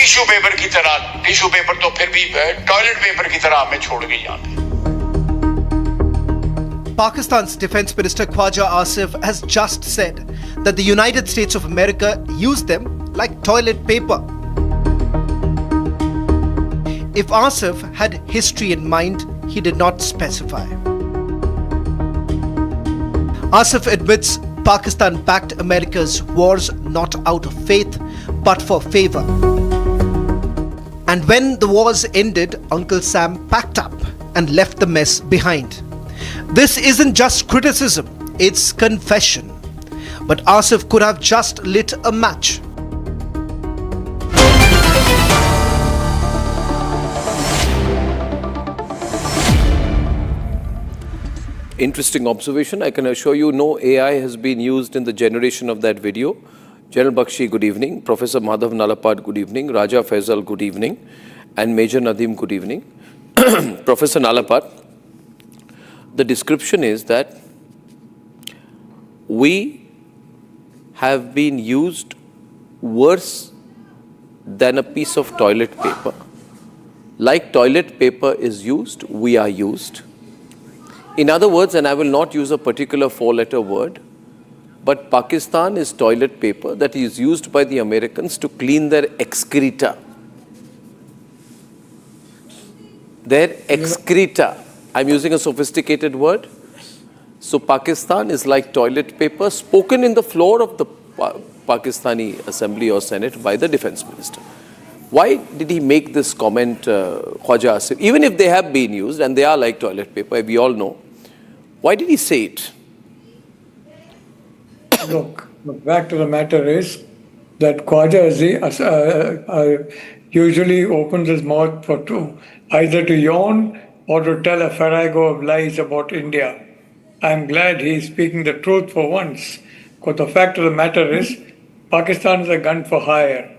टिश्यू पेपर की तरह, टिश्यू पेपर तो फिर भी टॉयलेट पेपर की तरह हमें छोड़ गई यहां पे. Pakistan's Defense Minister Khwaja Asif has just said that the United States of America used them like toilet paper. If Asif had history in mind, he did not specify. Asif admits Pakistan backed America's wars not out of faith, but for favor. And when the wars ended, Uncle Sam packed up and left the mess behind. This isn't just criticism, it's confession. But Asif could have just lit a match. Interesting observation. I can assure you no AI has been used in the generation of that video. General Bakshi, good evening. Professor Madhav Nalapad, good evening. Raja Faisal, good evening. And Major Nadeem, good evening. Professor Nalapad, the description is that we have been used worse than a piece of toilet paper. Like toilet paper is used, we are used. In other words, and I will not use a particular four-letter word, but Pakistan is toilet paper that is used by the Americans to clean their excreta. Their excreta. I'm using a sophisticated word. So Pakistan is like toilet paper spoken in the floor of the Pakistani Assembly or Senate by the Defense Minister. Why did he make this comment, Khwaja Asif? Even if they have been used and they are like toilet paper, we all know. Why did he say it? Look, the fact of the matter is that Khwaja usually opens his mouth for two, either to yawn or to tell a farrago of lies about India. I'm glad he's speaking the truth for once, because the fact of the matter is Pakistan is a gun for hire.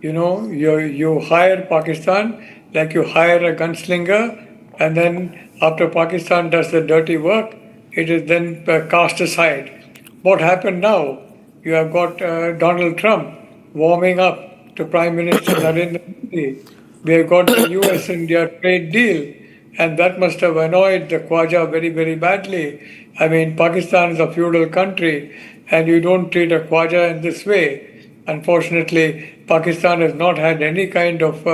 You know, you hire Pakistan like you hire a gunslinger, and then after Pakistan does the dirty work, it is then cast aside. What happened now? You have got Donald Trump warming up to Prime Minister Narendra Modi. We have got the US-India trade deal, and that must have annoyed the Khwaja very, very badly. I mean, Pakistan is a feudal country, and you don't treat a Khwaja in this way. Unfortunately, Pakistan has not had any kind of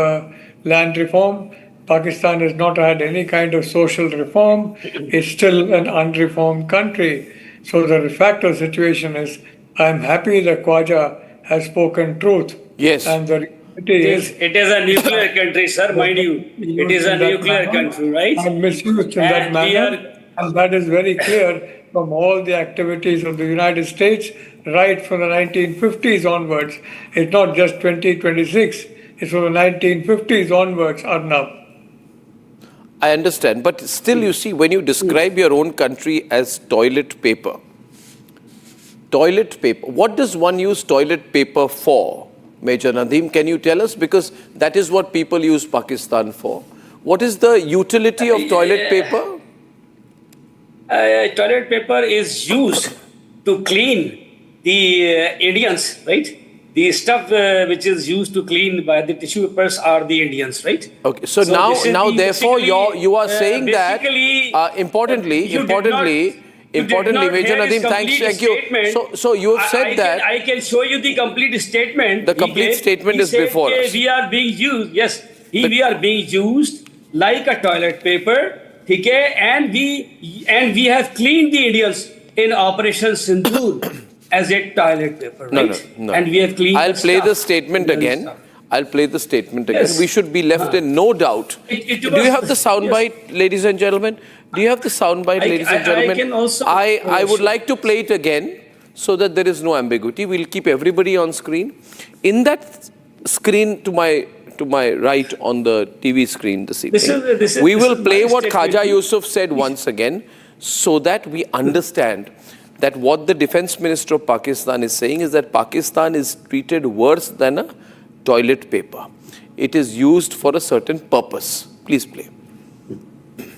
land reform. Pakistan has not had any kind of social reform. It's still an unreformed country. So the fact of the situation is, I'm happy that Khwaja has spoken truth. Yes. And the reality is... It is a nuclear country, sir, mind you. It is a nuclear country, right? And misused in that manner. And that is very clear from all the activities of the United States, right from the 1950s onwards. It's not just 2026. It's from the 1950s onwards, Arnab. I understand, but still you see, when you describe your own country as toilet paper, what does one use toilet paper for? Major Nadeem, can you tell us? Because that is what people use Pakistan for. What is the utility of toilet paper? toilet paper is used to clean the Indians, right? The stuff which is used to clean by the tissue papers are the Indians, right? Okay, so now therefore you are saying that importantly, Major Nadeem, thank you. So you have said that I can show you the complete statement. The complete statement is before us. We are being used, yes. We are being used like a toilet paper, okay, and we have cleaned the Indians in Operation Sindoor as a toilet paper, right? No. And we have cleaned. I'll play the statement again. Yes. We should be left in no doubt. Do you have the soundbite, ladies and gentlemen? Do you have the soundbite, ladies and gentlemen? I can also. I would like to play it again so that there is no ambiguity. We'll keep everybody on screen. In that screen to my right on the TV screen this evening, we will play what Khaja Yusuf said once again so that we understand that what the Defense Minister of Pakistan is saying is that Pakistan is treated worse than a toilet paper. It is used for a certain purpose. Please play.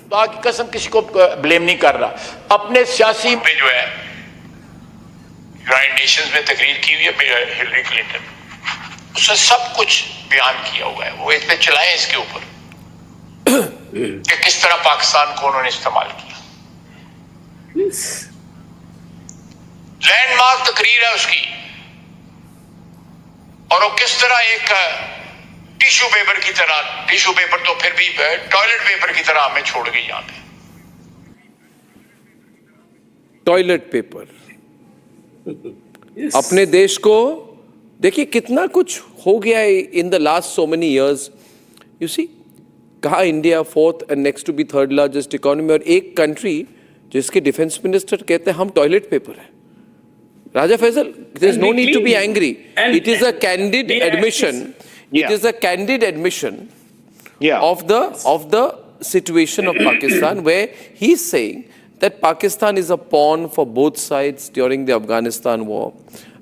खुदा की कसम किसी को blame नहीं कर रहा, अपने सियासी पे जो है यूनाइटेड नेशंस में तकरीर की हुई है हिलरी क्लिंटन, उसने सब कुछ बयान किया हुआ है, वो इस पे चलाएं इसके ऊपर कि किस तरह पाकिस्तान को उन्होंने इस्तेमाल किया। लैंडमार्क तकरीर है उसकी, और वो किस तरह एक टिश्यू पेपर की तरह, टिश्यू पेपर तो फिर भी टॉयलेट पेपर की तरह हमें छोड़ गई यहां पे। टॉयलेट पेपर अपने देश को देखिए कितना कुछ हो गया है in the last so many years. You see, कहा India 4th and next to be 3rd largest economy, और एक कंट्री जिसके डिफेंस मिनिस्टर कहते हैं हम टॉयलेट पेपर है। Raja Faisal, there is no need to be angry. It is a candid admission. It is a candid admission of the situation of Pakistan, where he is saying that Pakistan is a pawn for both sides during the Afghanistan war.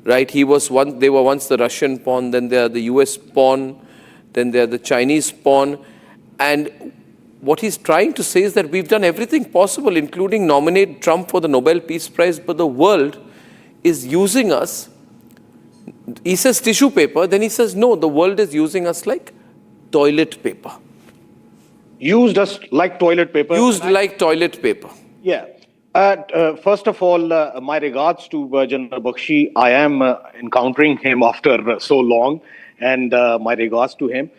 Right? They were once the Russian pawn, then they are the US pawn, then they are the Chinese pawn. And what he's trying to say is that we've done everything possible, including nominate Trump for the Nobel Peace Prize, but the world is using us. He says tissue paper, then he says no, the world is using us like toilet paper. Used us like toilet paper. Used like toilet paper. Yeah. First of all, my regards to General Bakshi. I am encountering him after so long, and my regards to him.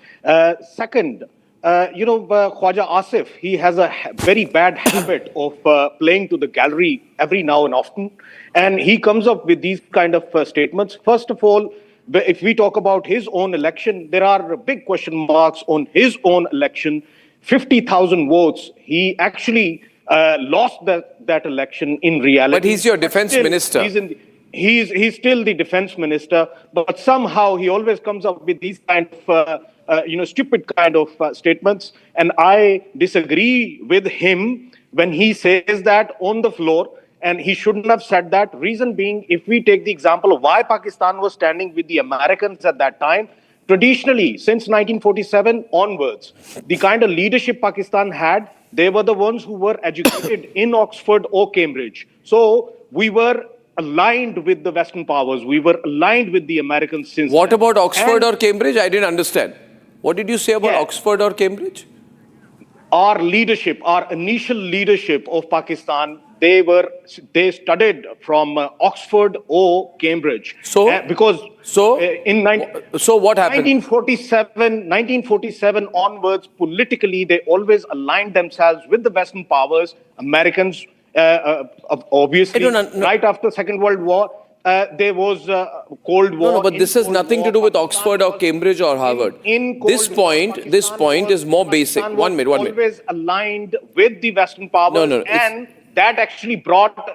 Second, Khwaja Asif, he has a very bad habit of playing to the gallery every now and often, and he comes up with these kind of statements. First of all, if we talk about his own election, there are big question marks on his own election. 50,000 votes. He actually lost that election in reality. But he's your defense minister. He's still the defense minister, but somehow he always comes up with these kind of stupid kind of statements, and I disagree with him when he says that on the floor, and he shouldn't have said that. Reason being, if we take the example of why Pakistan was standing with the Americans at that time, traditionally, since 1947 onwards, the kind of leadership Pakistan had, they were the ones who were educated in Oxford or Cambridge. So we were aligned with the Western powers. We were aligned with the Americans since What then. about Oxford or Cambridge? I didn't understand. What did you say about Oxford or Cambridge? Our leadership, our initial leadership of Pakistan, they studied from Oxford or Cambridge. So what happened? 1947 onwards, politically, they always aligned themselves with the Western powers. Americans, obviously, right after Second World War, there was Cold War. No, but this has nothing to do with Oxford or Cambridge or Harvard. This point is more basic. One minute. Always aligned with the Western powers, and that actually brought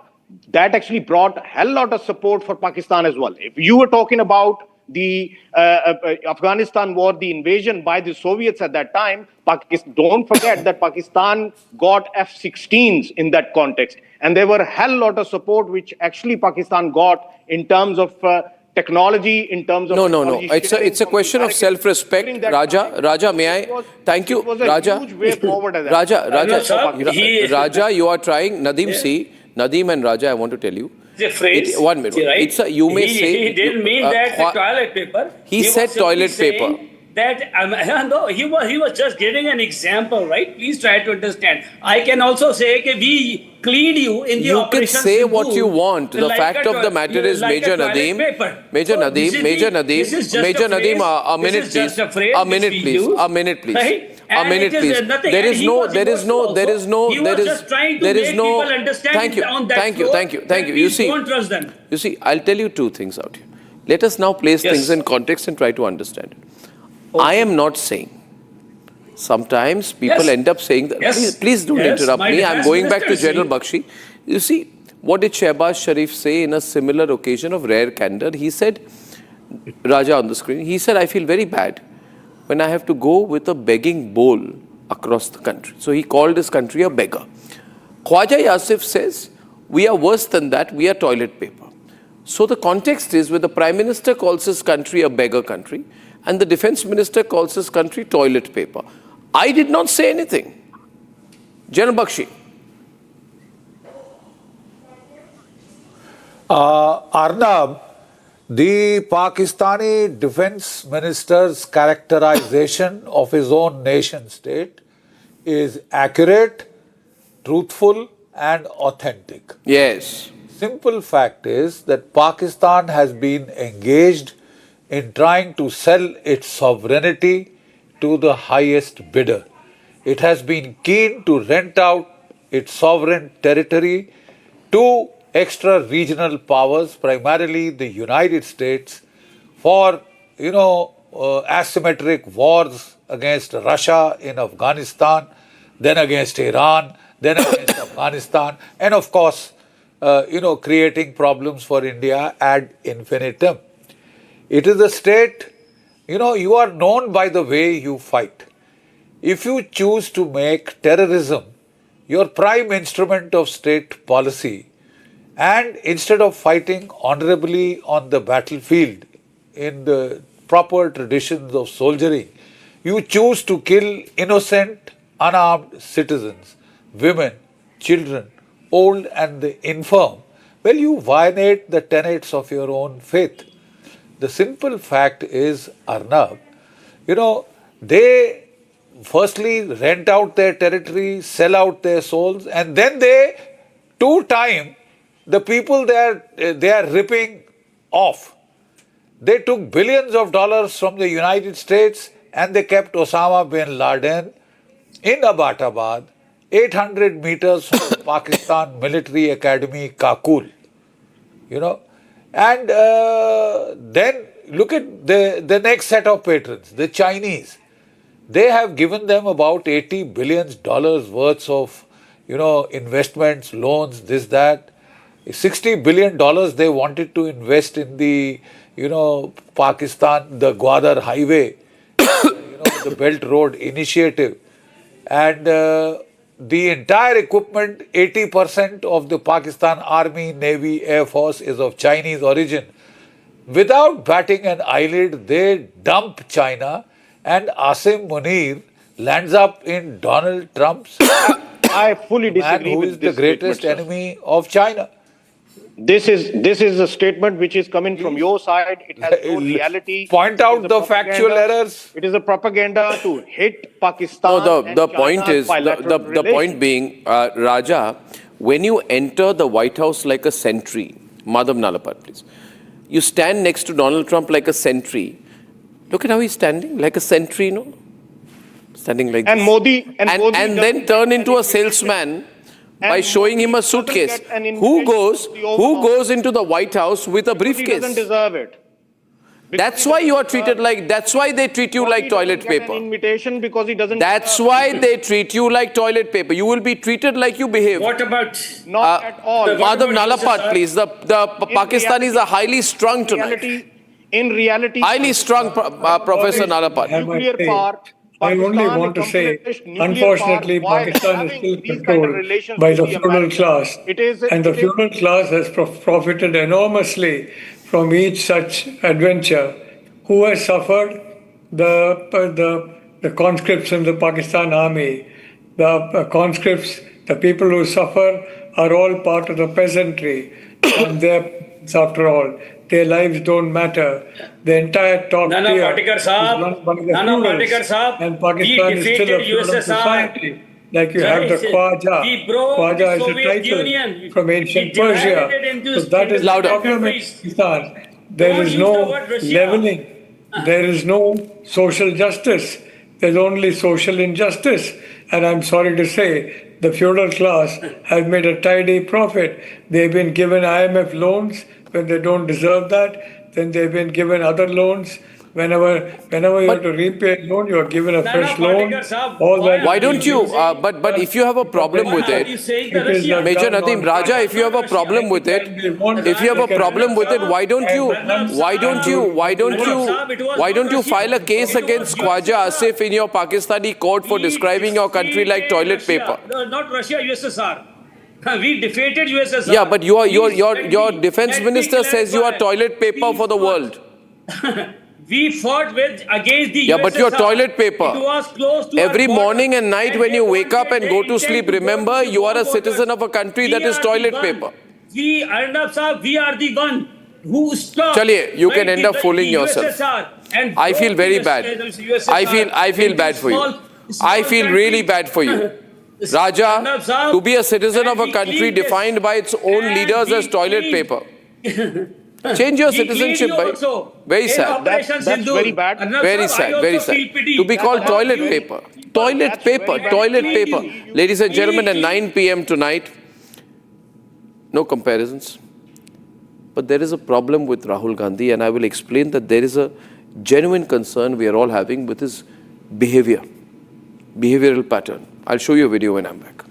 a hell lot of support for Pakistan as well. If you were talking about the Afghanistan war, the invasion by the Soviets at that time, don't forget that Pakistan got F-16s in that context. And there were a hell lot of support which actually Pakistan got in terms of technology, in terms of No. technology It's a question of self-respect. Raja, may I? Thank you, It was a Raja. huge way forward at that. Raja, you are trying. Nadeem and Raja, I want to tell you. The phrase, 1 minute. right? You may say. He didn't mean that the toilet paper. He said was toilet simply paper. saying That no, he was just giving an example, right? Please try to understand. I can also say that we cleaned you in the You can operation. say what you want. The fact of the matter is, Major Nadeem, Major Nadeem, a minute, please. A minute, please. Right? A minute, please. There is no. Thank you. You see, don't trust them. You see, I'll tell you two things out here. Let us now place things in context and try to understand it. I am not saying. Sometimes people end up saying that. Please don't interrupt me. I'm going back to General Bakshi. You see, what did Shehbaz Sharif say in a similar occasion of rare candor? He said, Raja on the screen, he said, I feel very bad when I have to go with a begging bowl across the country. So he called his country a beggar. Khwaja Yasif says, we are worse than that, we are toilet paper. So the context is where the Prime Minister calls his country a beggar country and the Defense Minister calls his country toilet paper. I did not say anything. General Bakshi. Arnab, the Pakistani Defense Minister's characterization of his own nation state is accurate, truthful and authentic. Yes. Simple fact is that Pakistan has been engaged in trying to sell its sovereignty to the highest bidder. It has been keen to rent out its sovereign territory to extra-regional powers, primarily the United States, for, asymmetric wars against Russia in Afghanistan, then against Iran, then against Afghanistan, and of course, creating problems for India ad infinitum. It is a state, you are known by the way you fight. If you choose to make terrorism your prime instrument of state policy, and instead of fighting honorably on the battlefield in the proper traditions of soldiering, you choose to kill innocent, unarmed citizens, women, children, old and the infirm, well, you violate the tenets of your own faith. The simple fact is, Arnab, they firstly rent out their territory, sell out their souls, and then they, the people they are ripping off. They took billions of dollars from the United States and they kept Osama bin Laden in Abbottabad, 800 meters from Pakistan Military Academy, Kakul. And then look at the next set of patrons, the Chinese. They have given them about $80 billion worth of, investments, loans, this, that. $60 billion they wanted to invest in the, Pakistan, the Gwadar Highway, the Belt Road Initiative. And the entire equipment, 80% of the Pakistan Army, Navy, Air Force is of Chinese origin. Without batting an eyelid, they dump China and Asim Munir lands up in Donald Trump's I fully disagree with the greatest enemy of China. This is a statement which is coming from your side. It has no reality. Point out the factual errors. It is a propaganda to hit Pakistan. No, the point is, the point being, Raja, when you enter the White House like a sentry, Madhav Nalapat, please, you stand next to Donald Trump like a sentry. Look at how he's standing, like a sentry, standing like and this. Modi and then turn into a salesman by showing him a suitcase. Who goes into the White House with a briefcase? He doesn't deserve it. That's why you are treated like, that's why they treat you like toilet paper. An invitation because he doesn't. That's why they treat you like toilet paper. You will be treated like you behave. What about? Not at all. Madhav Nalapat, please. The Pakistanis are highly strung tonight. In reality, highly strung, Professor Nalapat. Nuclear part. I only want to say, unfortunately, Pakistan is still controlled by the feudal class. And the feudal class has profited enormously from each such adventure. Who has suffered? The conscripts in the Pakistan army. The conscripts, the people who suffer, are all part of the peasantry. And they're, after all, their lives don't matter. The entire top tier is run by the feudals. And Pakistan is still a feudal society. Like you have the Khwaja. Khwaja is a title from ancient Persia. So that is the problem in Pakistan. There is no leveling. There is no social justice. There's only social injustice. And I'm sorry to say, the feudal class has made a tidy profit. They've been given IMF loans when they don't deserve that. Then they've been given other loans. Whenever you have to repay a loan, you are given a fresh loan. All that. Why don't you? But if you have a problem with it, Major Nadeem Raja, if you have a problem with it, why don't you file a case against Khwaja Asif in your Pakistani court for describing your country like toilet paper? Not Russia, USSR. We defeated USSR. Yeah, but your defense minister says you are toilet paper for the world. We fought against the USSR. Yeah, but you're toilet paper. It was close to every morning and night when you wake up and go to sleep, remember you are a citizen of a country that is toilet paper. We, Arnab Sahab, we are the one who stopped. Chaliye, you can end up fooling yourself. I feel very bad. I feel bad for you. I feel really bad for you. Raja, to be a citizen of a country defined by its own leaders as toilet paper. Change your citizenship, bhai. Very sad. That's very bad. Very sad, very sad. To be called toilet paper. Toilet paper, toilet paper. Ladies and gentlemen, at 9 p.m. tonight, no comparisons. But there is a problem with Rahul Gandhi, and I will explain that there is a genuine concern we are all having with his behavior, behavioral pattern. I'll show you a video when I'm back.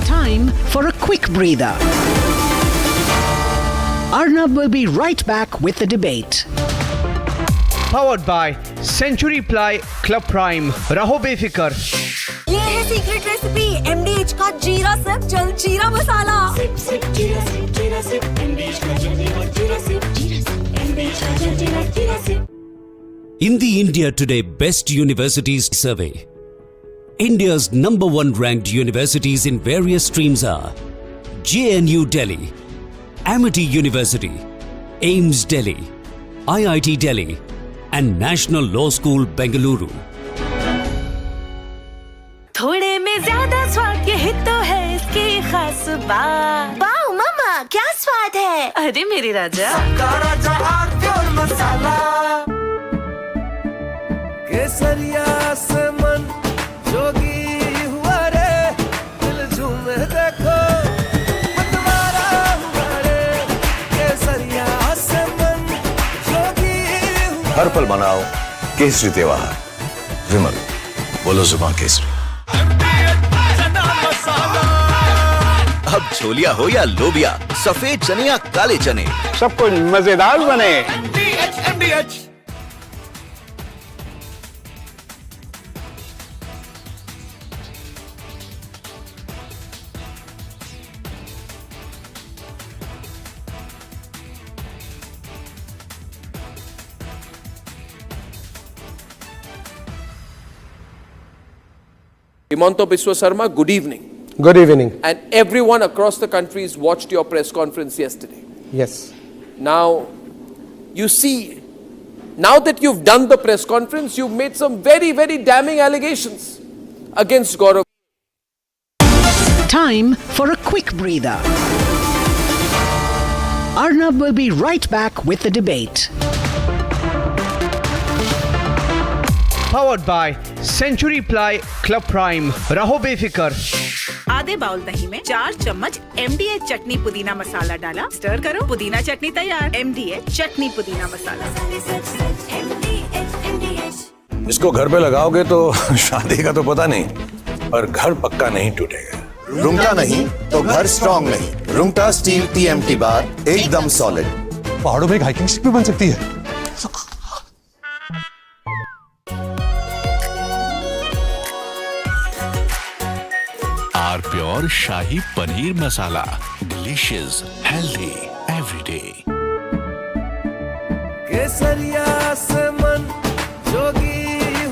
Time for a quick breather. Arnab will be right back with the debate. Powered by Century Ply Club Prime. Raho befikar. ये है secret recipe MDH का जीरा SIP जल जीरा मसाला। SIP जीरा SIP MDH का जीरा SIP MDH का जीरा SIP. In the India Today Best Universities Survey, India's #1 ranked universities in various streams are JNU Delhi, Amity University, AIMS Delhi, IIT Delhi, and National Law School Bengaluru. थोड़े में ज्यादा स्वाद यही तो है इसकी खास बात। वाओ मामा क्या स्वाद है? अरे मेरे राजा राजा और मसाला केसरिया से मन जोगी हुआ रे दिल झूमे देखो मतवारा हुआ रे केसरिया से मन जोगी हुआ। हर पल मनाओ केसरी त्योहार। विमल बोलो जुबान केसरी। अब छोलिया हो या लोबिया, सफेद चने या काले चने, सब कुछ मजेदार बने। Himanta Biswa Sarma, good evening. Good evening. And everyone across the country has watched your press conference yesterday. Yes. Now, you see, now that you've done the press conference, you've made some very, very damning allegations against Gaurav. Time for a quick breather. Arnab will be right back with the debate. Powered by Century Ply Club Prime. Raho befikar. आधे bowl दही में 4 चम्मच MDH चटनी पुदीना मसाला डाला, stir करो, पुदीना चटनी तैयार। MDH चटनी पुदीना मसाला। इसको घर पे लगाओगे तो शादी का तो पता नहीं, पर घर पक्का नहीं टूटेगा। रुंगटा नहीं तो घर स्ट्रॉन्ग नहीं। रुंगटा स्टील TMT बार एकदम सॉलिड। पहाड़ों में एक हाइकिंग शिप भी बन सकती है। Our pure shahi paneer masala, delicious, healthy every day. केसरिया से मन जोगी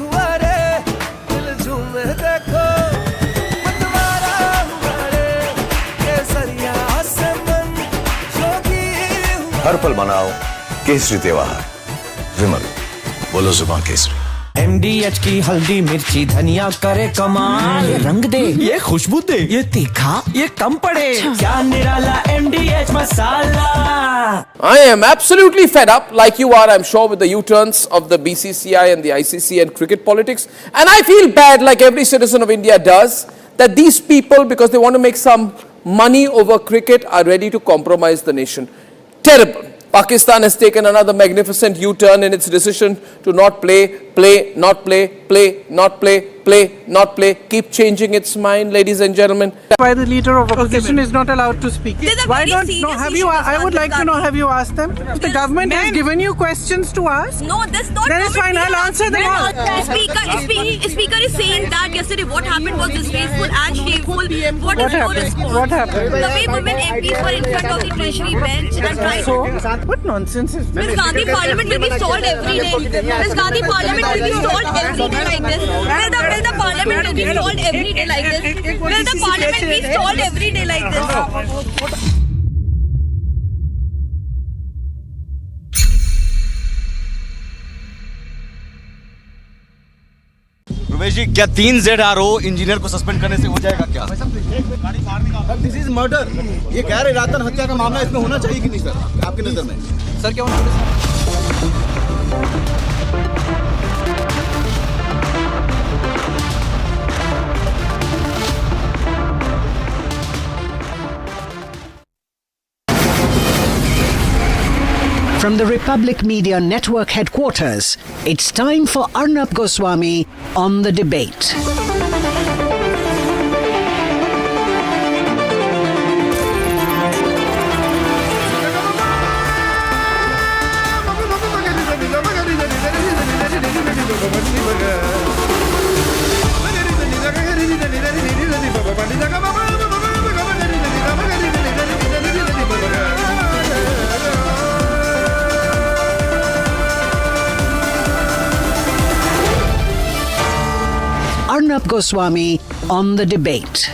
हुआ रे, दिल झूमे देखो मतवारा हुआ रे, केसरिया से मन जोगी हुआ। हर पल मनाओ केसरी त्योहार। विमल, बोलो जुबान केसरी। MDH की हल्दी मिर्ची धनिया करे कमाल, ये रंग दे, ये खुशबू दे, ये तीखा, ये कम पड़े, क्या निराला MDH masala. I am absolutely fed up, like you are, I'm sure, with the U-turns of the BCCI and the ICC and cricket politics. And I feel bad, like every citizen of India does, that these people, because they want to make some money over cricket, are ready to compromise the nation. Terrible. Pakistan has taken another magnificent U-turn in its decision to not play, not play, keep changing its mind, ladies and gentlemen. Why the leader of opposition is not allowed to speak? Why don't? No, have you? I would like to know. Have you asked them? If the government has given you questions to ask, No, this not. then it's fine. I'll answer them all. Speaker is saying that yesterday what happened was disgraceful and shameful. What is your response? What happened? The way women MPs were in front of the treasury bench and tried to. What nonsense is this? Miss Gandhi, Parliament will be stalled every day. Miss Gandhi, Parliament will be stalled every day like this. Will the Parliament will be stalled every day like this? Will the Parliament be stalled every day like this? Rupesh जी, क्या 3 ZRO engineer को suspend करने से हो जाएगा क्या? This is murder. ये गैर इरादतन हत्या का मामला इसमें होना चाहिए कि नहीं सर, आपकी नजर में? सर क्या होना? From the Republic Media Network headquarters, it's time for Arnab Goswami on the debate. Arnab Goswami on the debate.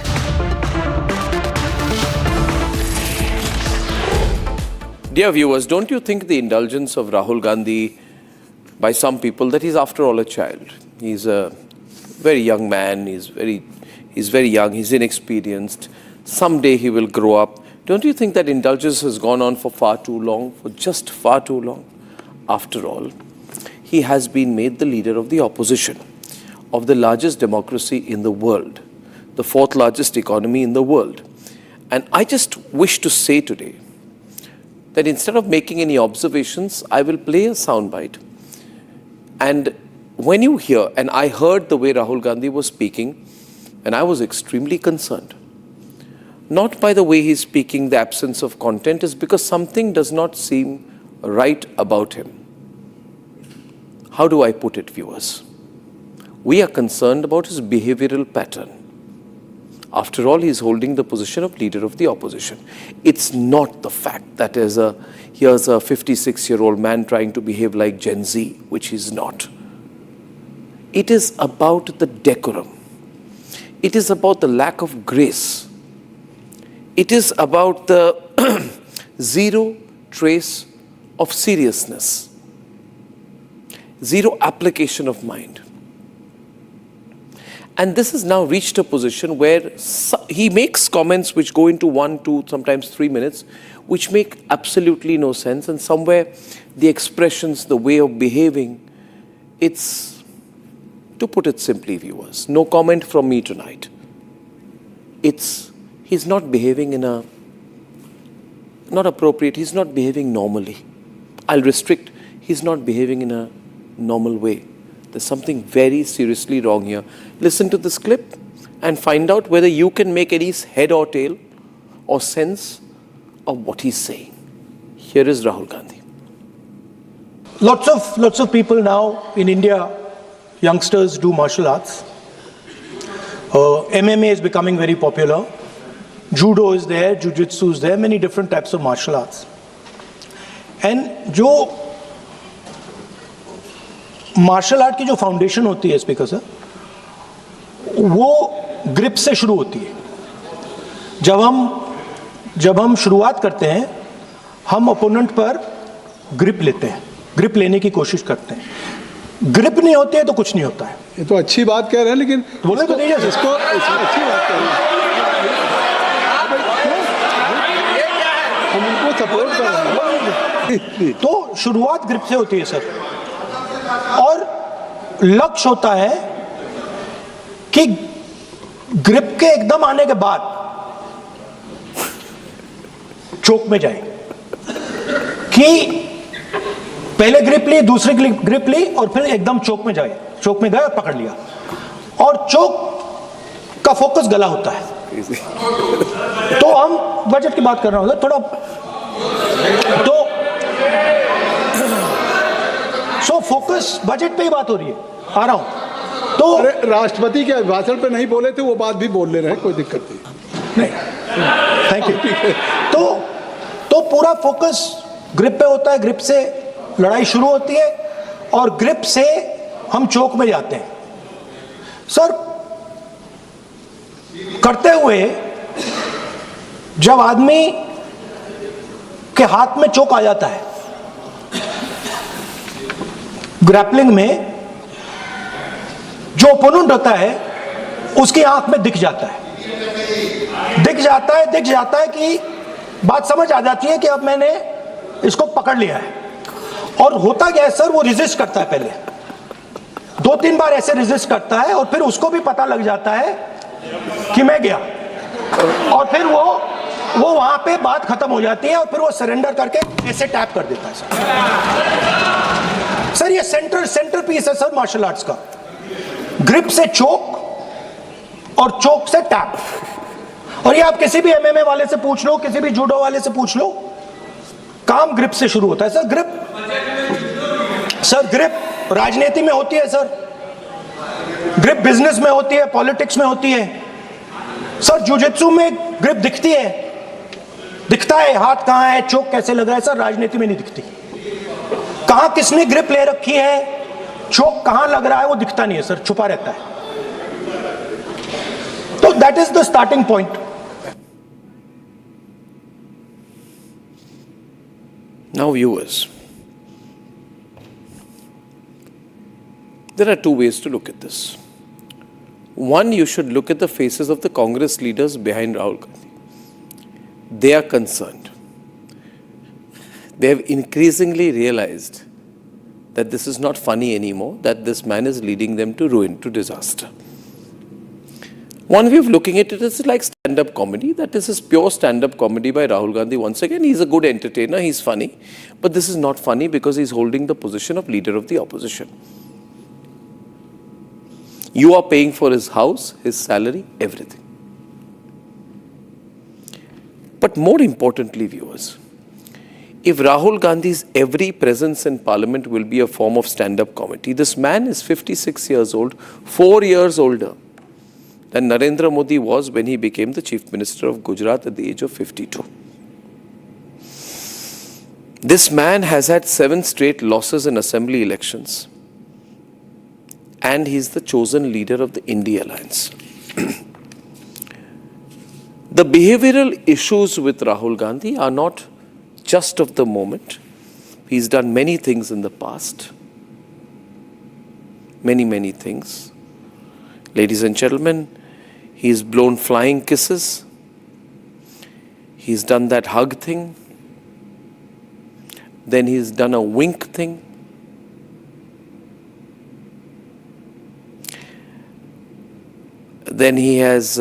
Dear viewers, don't you think the indulgence of Rahul Gandhi by some people, that he's after all a child? He's a very young man, he's very young, he's inexperienced. Someday he will grow up. Don't you think that indulgence has gone on for far too long, for just far too long? After all, he has been made the leader of the opposition of the largest democracy in the world, the 4th largest economy in the world. And I just wish to say today that instead of making any observations, I will play a soundbite. And when you hear, and I heard the way Rahul Gandhi was speaking, and I was extremely concerned. Not by the way he's speaking, the absence of content, is because something does not seem right about him. How do I put it, viewers? We are concerned about his behavioral pattern. After all, he is holding the position of leader of the opposition. It's not the fact that here's a 56-year-old man trying to behave like Gen Z, which he's not. It is about the decorum. It is about the lack of grace. It is about the zero trace of seriousness, zero application of mind. And this has now reached a position where he makes comments which go into 1, 2, sometimes 3 minutes, which make absolutely no sense. And somewhere the expressions, the way of behaving, it's, to put it simply, viewers, no comment from me tonight. He's not behaving in a, not appropriate, he's not behaving normally. I'll restrict, he's not behaving in a normal way. There's something very seriously wrong here. Listen to this clip and find out whether you can make any head or tail or sense of what he's saying. Here is Rahul Gandhi. Lots of people now in India, youngsters, do martial arts. MMA is becoming very popular. judo is there, jiu-jitsu is there, many different types of martial arts. And जो martial art की जो foundation होती है speaker sir, वो grip से शुरू होती है. जब हम शुरुआत करते हैं, हम ओपोनेंट पर ग्रिप लेते हैं, ग्रिप लेने की कोशिश करते हैं. ग्रिप नहीं होती है तो कुछ नहीं होता है. ये तो अच्छी बात कह रहे हैं, लेकिन बोले तो दीजिए इसको अच्छी बात कह रहे हैं, हम उनको सपोर्ट कर रहे हैं. तो शुरुआत ग्रिप से होती है सर, और लक्ष्य होता है कि ग्रिप के एकदम आने के बाद चोक में जाए, कि पहले ग्रिप ली, दूसरी ग्रिप ली, और फिर एकदम चोक में जाए. चोक में गए और पकड़ लिया, और चोक का फोकस गला होता है. तो हम बजट की बात कर रहे हैं थोड़ा, तो सो फोकस बजट पे ही बात हो रही है. आ रहा हूं. तो अरे राष्ट्रपति के भाषण पे नहीं बोले थे, वो बात भी बोल ले रहे हैं, कोई दिक्कत नहीं. Thank you. तो पूरा फोकस ग्रिप पे होता है. ग्रिप से लड़ाई शुरू होती है, और ग्रिप से हम चौक में जाते हैं. सर, करते हुए जब आदमी के हाथ में चौक आ जाता है, ग्रैपलिंग में जो ओपोनेंट होता है उसकी आंख में दिख जाता है कि बात समझ आ जाती है कि अब मैंने इसको पकड़ लिया है. और होता क्या है सर, वो रेजिस्ट करता है. पहले 2-3 बार ऐसे रेजिस्ट करता है, और फिर उसको भी पता लग जाता है कि मैं गया, और फिर वो वहां पे बात खत्म हो जाती है, और फिर वो सरेंडर करके ऐसे टैप कर देता है. सर ये सेंटर पीस है सर मार्शल आर्ट्स का. ग्रिप से चोक, और चोक से टैप. और ये आप किसी भी एमएमए वाले से पूछ लो, किसी भी जूडो वाले से पूछ लो, काम ग्रिप से शुरू होता है. सर ग्रिप राजनीति में होती है सर, ग्रिप बिजनेस में होती है, पॉलिटिक्स में होती है. सर जुजित्सु में ग्रिप दिखता है, हाथ कहां है, चोक कैसे लग रहा है. सर राजनीति में नहीं दिखती. कहां किसने ग्रिप ले रखी है, चोक कहां लग रहा है, वो दिखता नहीं है सर, छुपा रहता है. तो that is the starting point. Now viewers, there are two ways to look at this. One, you should look at the faces of the Congress leaders behind Rahul Gandhi. They are concerned. They have increasingly realized that this is not funny anymore, that this man is leading them to ruin, to disaster. One way of looking at it is like stand-up comedy, that this is pure stand-up comedy by Rahul Gandhi. Once again, he's a good entertainer, he's funny, but this is not funny because he's holding the position of leader of the opposition. You are paying for his house, his salary, everything. But more importantly, viewers, if Rahul Gandhi's every presence in parliament will be a form of stand-up comedy, this man is 56 years old, 4 years older than Narendra Modi was when he became the Chief Minister of Gujarat at the age of 52. This man has had 7 straight losses in assembly elections, and he's the chosen leader of the India Alliance. The behavioral issues with Rahul Gandhi are not just of the moment. He's done many things in the past. Many things. Ladies and gentlemen, he's blown flying kisses. He's done that hug thing. Then he's done a wink thing. Then he has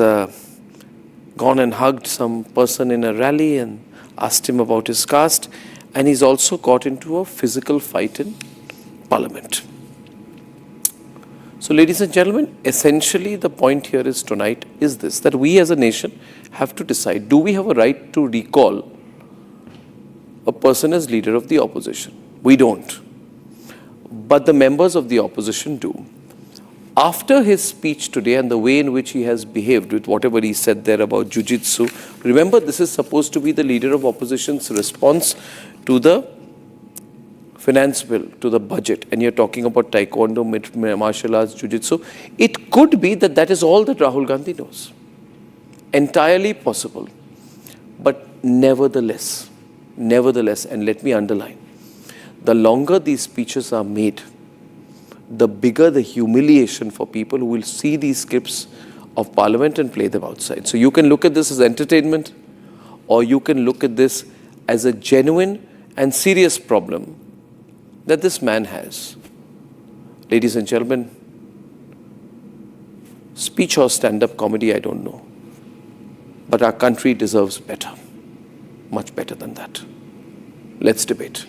gone and hugged some person in a rally and asked him about his caste. And he's also got into a physical fight in Parliament. So ladies and gentlemen, essentially the point here is tonight is this, that we as a nation have to decide, do we have a right to recall a person as leader of the opposition? We don't. But the members of the opposition do. After his speech today and the way in which he has behaved with whatever he said there about jiu-jitsu, remember this is supposed to be the leader of opposition's response to the finance bill, to the budget, and you're talking about taekwondo, martial arts, jiu-jitsu. It could be that that is all that Rahul Gandhi knows. Entirely possible. But nevertheless, and let me underline, the longer these speeches are made, the bigger the humiliation for people who will see these clips of parliament and play them outside. So you can look at this as entertainment, or you can look at this as a genuine and serious problem that this man has. Ladies and gentlemen, speech or stand-up comedy, I don't know. But our country deserves better, much better than that. Let's debate.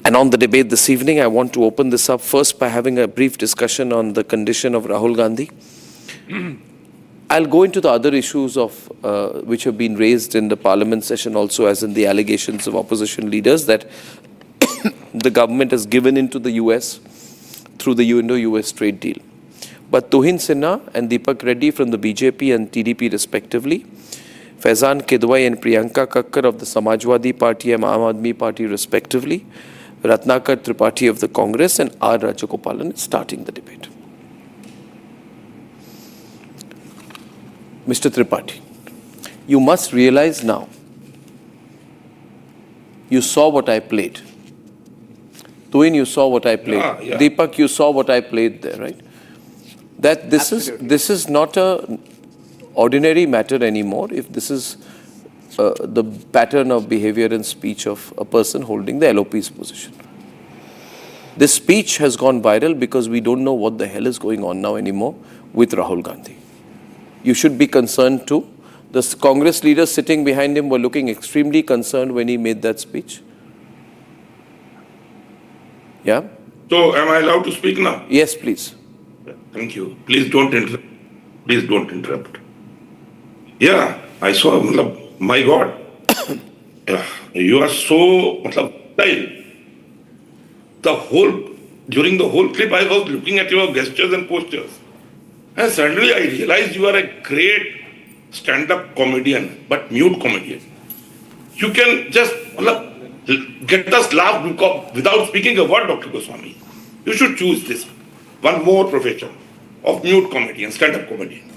And on the debate this evening, I want to open this up first by having a brief discussion on the condition of Rahul Gandhi. I'll go into the other issues of which have been raised in the parliament session also, as in the allegations of opposition leaders that the government has given into the US through the Indo-US trade deal. But Tuhin Sinha and Deepak Reddy from the BJP and TDP respectively, Faizan Kidwai and Priyanka Kakkar of the Samajwadi Party and Aam Aadmi Party respectively, Ratnakar Tripathi of the Congress, and R. Rajagopalan starting the debate. Mr. Tripathi, you must realize now, you saw what I played. Tuhin, you saw what I played. Yeah. Deepak, you saw what I played there, right? That this is not a ordinary matter anymore if this is the pattern of behavior and speech of a person holding the LOP's position. This speech has gone viral because we don't know what the hell is going on now anymore with Rahul Gandhi. You should be concerned too. The Congress leaders sitting behind him were looking extremely concerned when he made that speech. Yeah? So, am I allowed to speak now? Yes, please. Thank you. Please don't interrupt. Please don't interrupt. Yeah, I saw, my God. You are so, during the whole clip, I was looking at your gestures and postures. And suddenly I realized you are a great stand-up comedian, but mute comedian. You can just get us laugh without speaking a word, Dr. Goswami. You should choose this. One more profession of mute comedian, stand-up comedian.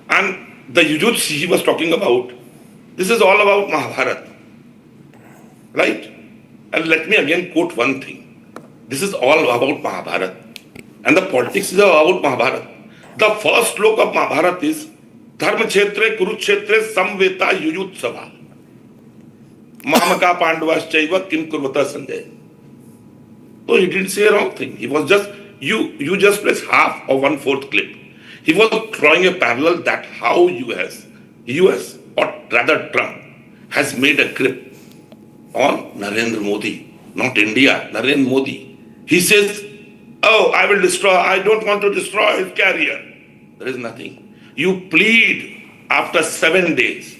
And the jujutsu he was talking about, this is all about Mahabharata. Right? And let me again quote one thing. This is all about Mahabharata. And the politics is about Mahabharata. The first slok of Mahabharata is Dharma Kshetre, Kurukshetre, Samveta, Yujutsava. Mamaka Pandavaschaiva, Kim Kurvata Sanjay. So he didn't say a wrong thing. He was just, you just placed half or 1/4 clip. He was drawing a parallel that how US, or rather Trump, has made a grip on Narendra Modi, not India, Narendra Modi. He says, oh, I will destroy, I don't want to destroy his career. There is nothing. You plead after 7 days,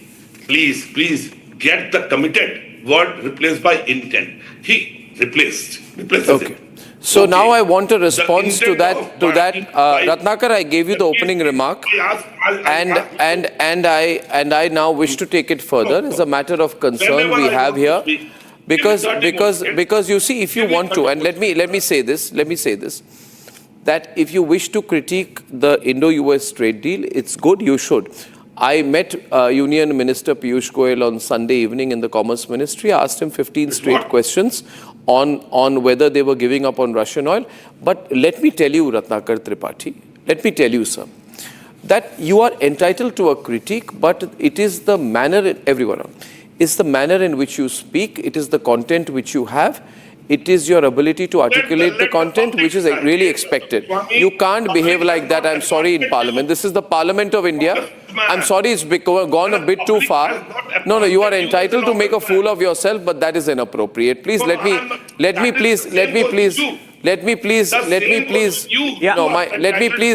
please get the committed word replaced by intent. He replaces okay. it. So now I want a response to that. Ratnakar, I gave you the opening remark, and I now wish to take it further as a matter of concern we have here, because you see, if you want to, and let me say this, that if you wish to critique the Indo-US trade deal, it's good, you should. I met Union Minister Piyush Goyal on Sunday evening in the Commerce Ministry. I asked him 15 straight questions on whether they were giving up on Russian oil. But let me tell you, Ratnakar Tripathi, let me tell you, sir, that you are entitled to a critique, but it is the manner, everyone, it's the manner in which you speak, it is the content which you have, it is your ability to articulate the content which is really expected. You can't behave like that, I'm sorry, in Parliament. This is the Parliament of India. I'm sorry, it's gone a bit too far. No, you are entitled to make a fool of yourself, but that is inappropriate. Please, let me please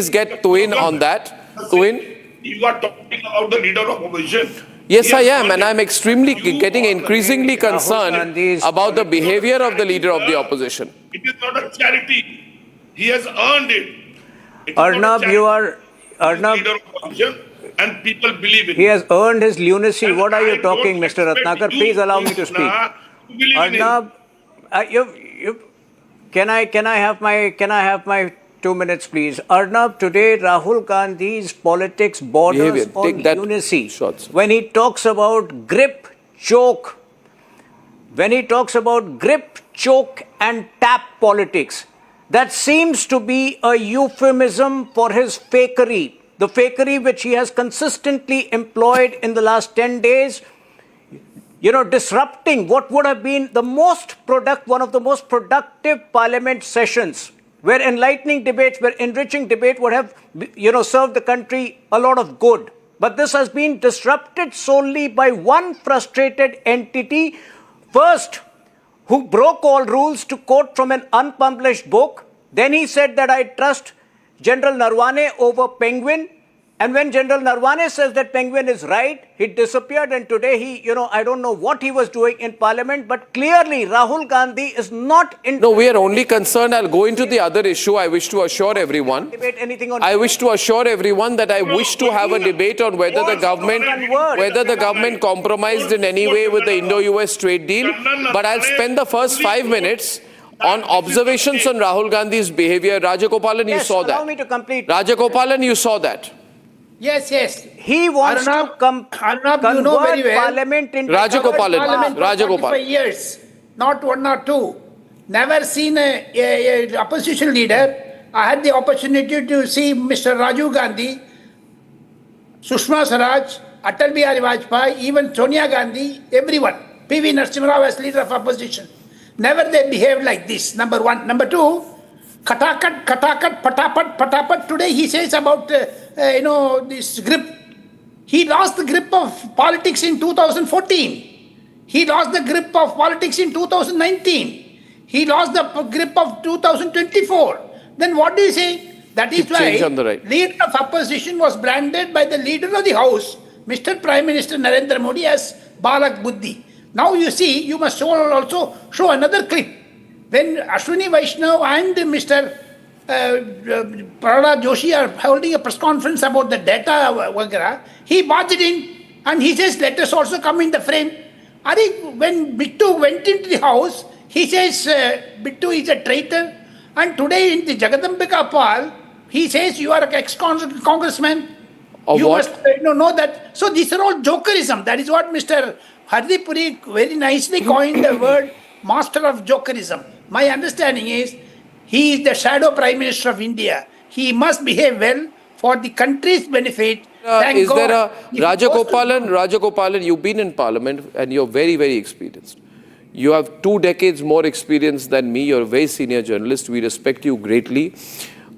get Tuhin on that. Tuhin? You are talking about the leader of opposition. Yes, I am, and I'm getting increasingly concerned about the behavior of the leader of the opposition. It is not a charity. He has earned it Arnab, you are Arnab. And people believe in He has earned his lunacy. What are you talking, Mr. Ratnakar? Please allow me to speak. Arnab, can I have my 2 minutes, please? Arnab, today Rahul Gandhi's politics borders on lunacy. When he talks about grip, choke, and tap politics, that seems to be a euphemism for his fakery. The fakery which he has consistently employed in the last 10 days, disrupting what would have been one of the most productive parliament sessions, where enlightening debates, where enriching debate would have, served the country a lot of good. But this has been disrupted solely by one frustrated entity, first, who broke all rules to quote from an unpublished book. Then he said that I trust General Narwane over Penguin. And when General Narwane says that Penguin is right, he disappeared. And today I don't know what he was doing in Parliament, but clearly Rahul Gandhi is not in. No, we are only concerned. I'll go into the other issue. I wish to assure everyone. I wish to assure everyone that I wish to have a debate on whether the government compromised in any way with the Indo-US trade deal. But I'll spend the first 5 minutes on observations on Rahul Gandhi's behavior. Rajagopalan, you saw that. Allow me to complete. Rajagopalan, you saw that. Yes. He wants to convert Parliament into Rajagopalan. 45 years, not 1 or 2. Never seen a opposition leader. I had the opportunity to see Mr. Rajiv Gandhi, Sushma Swaraj, Atal Bihari Vajpayee, even Sonia Gandhi, everyone. P.V. Narasimha Rao as leader of opposition. Never they behaved like this, number one. Number two, katakat, patapat. Today he says about, this grip. He lost the grip of politics in 2014. He lost the grip of politics in 2019. He lost the grip of 2024. Then what do you say? That is why leader of opposition was branded by the leader of the house, Mr. Prime Minister Narendra Modi, as Balak Buddhi. Now you see, you must also show another clip. When Ashwini Vaishnav and Mr. Prahlad Joshi are holding a press conference about the data, he barged in and he says, let us also come in the frame. When Bittu went into the house, he says, Bittu is a traitor. And today in the Jagadambika Pal, he says, you are an ex-congressman. You must know that. So these are all jokerism. That is what Mr. Hardeep Puri very nicely coined the word master of jokerism. My understanding is, he is the shadow Prime Minister of India. He must behave well for the country's benefit. Rajagopalan, you've been in Parliament and you're very, very experienced. You have 2 decades more experience than me. You're a very senior journalist. We respect you greatly.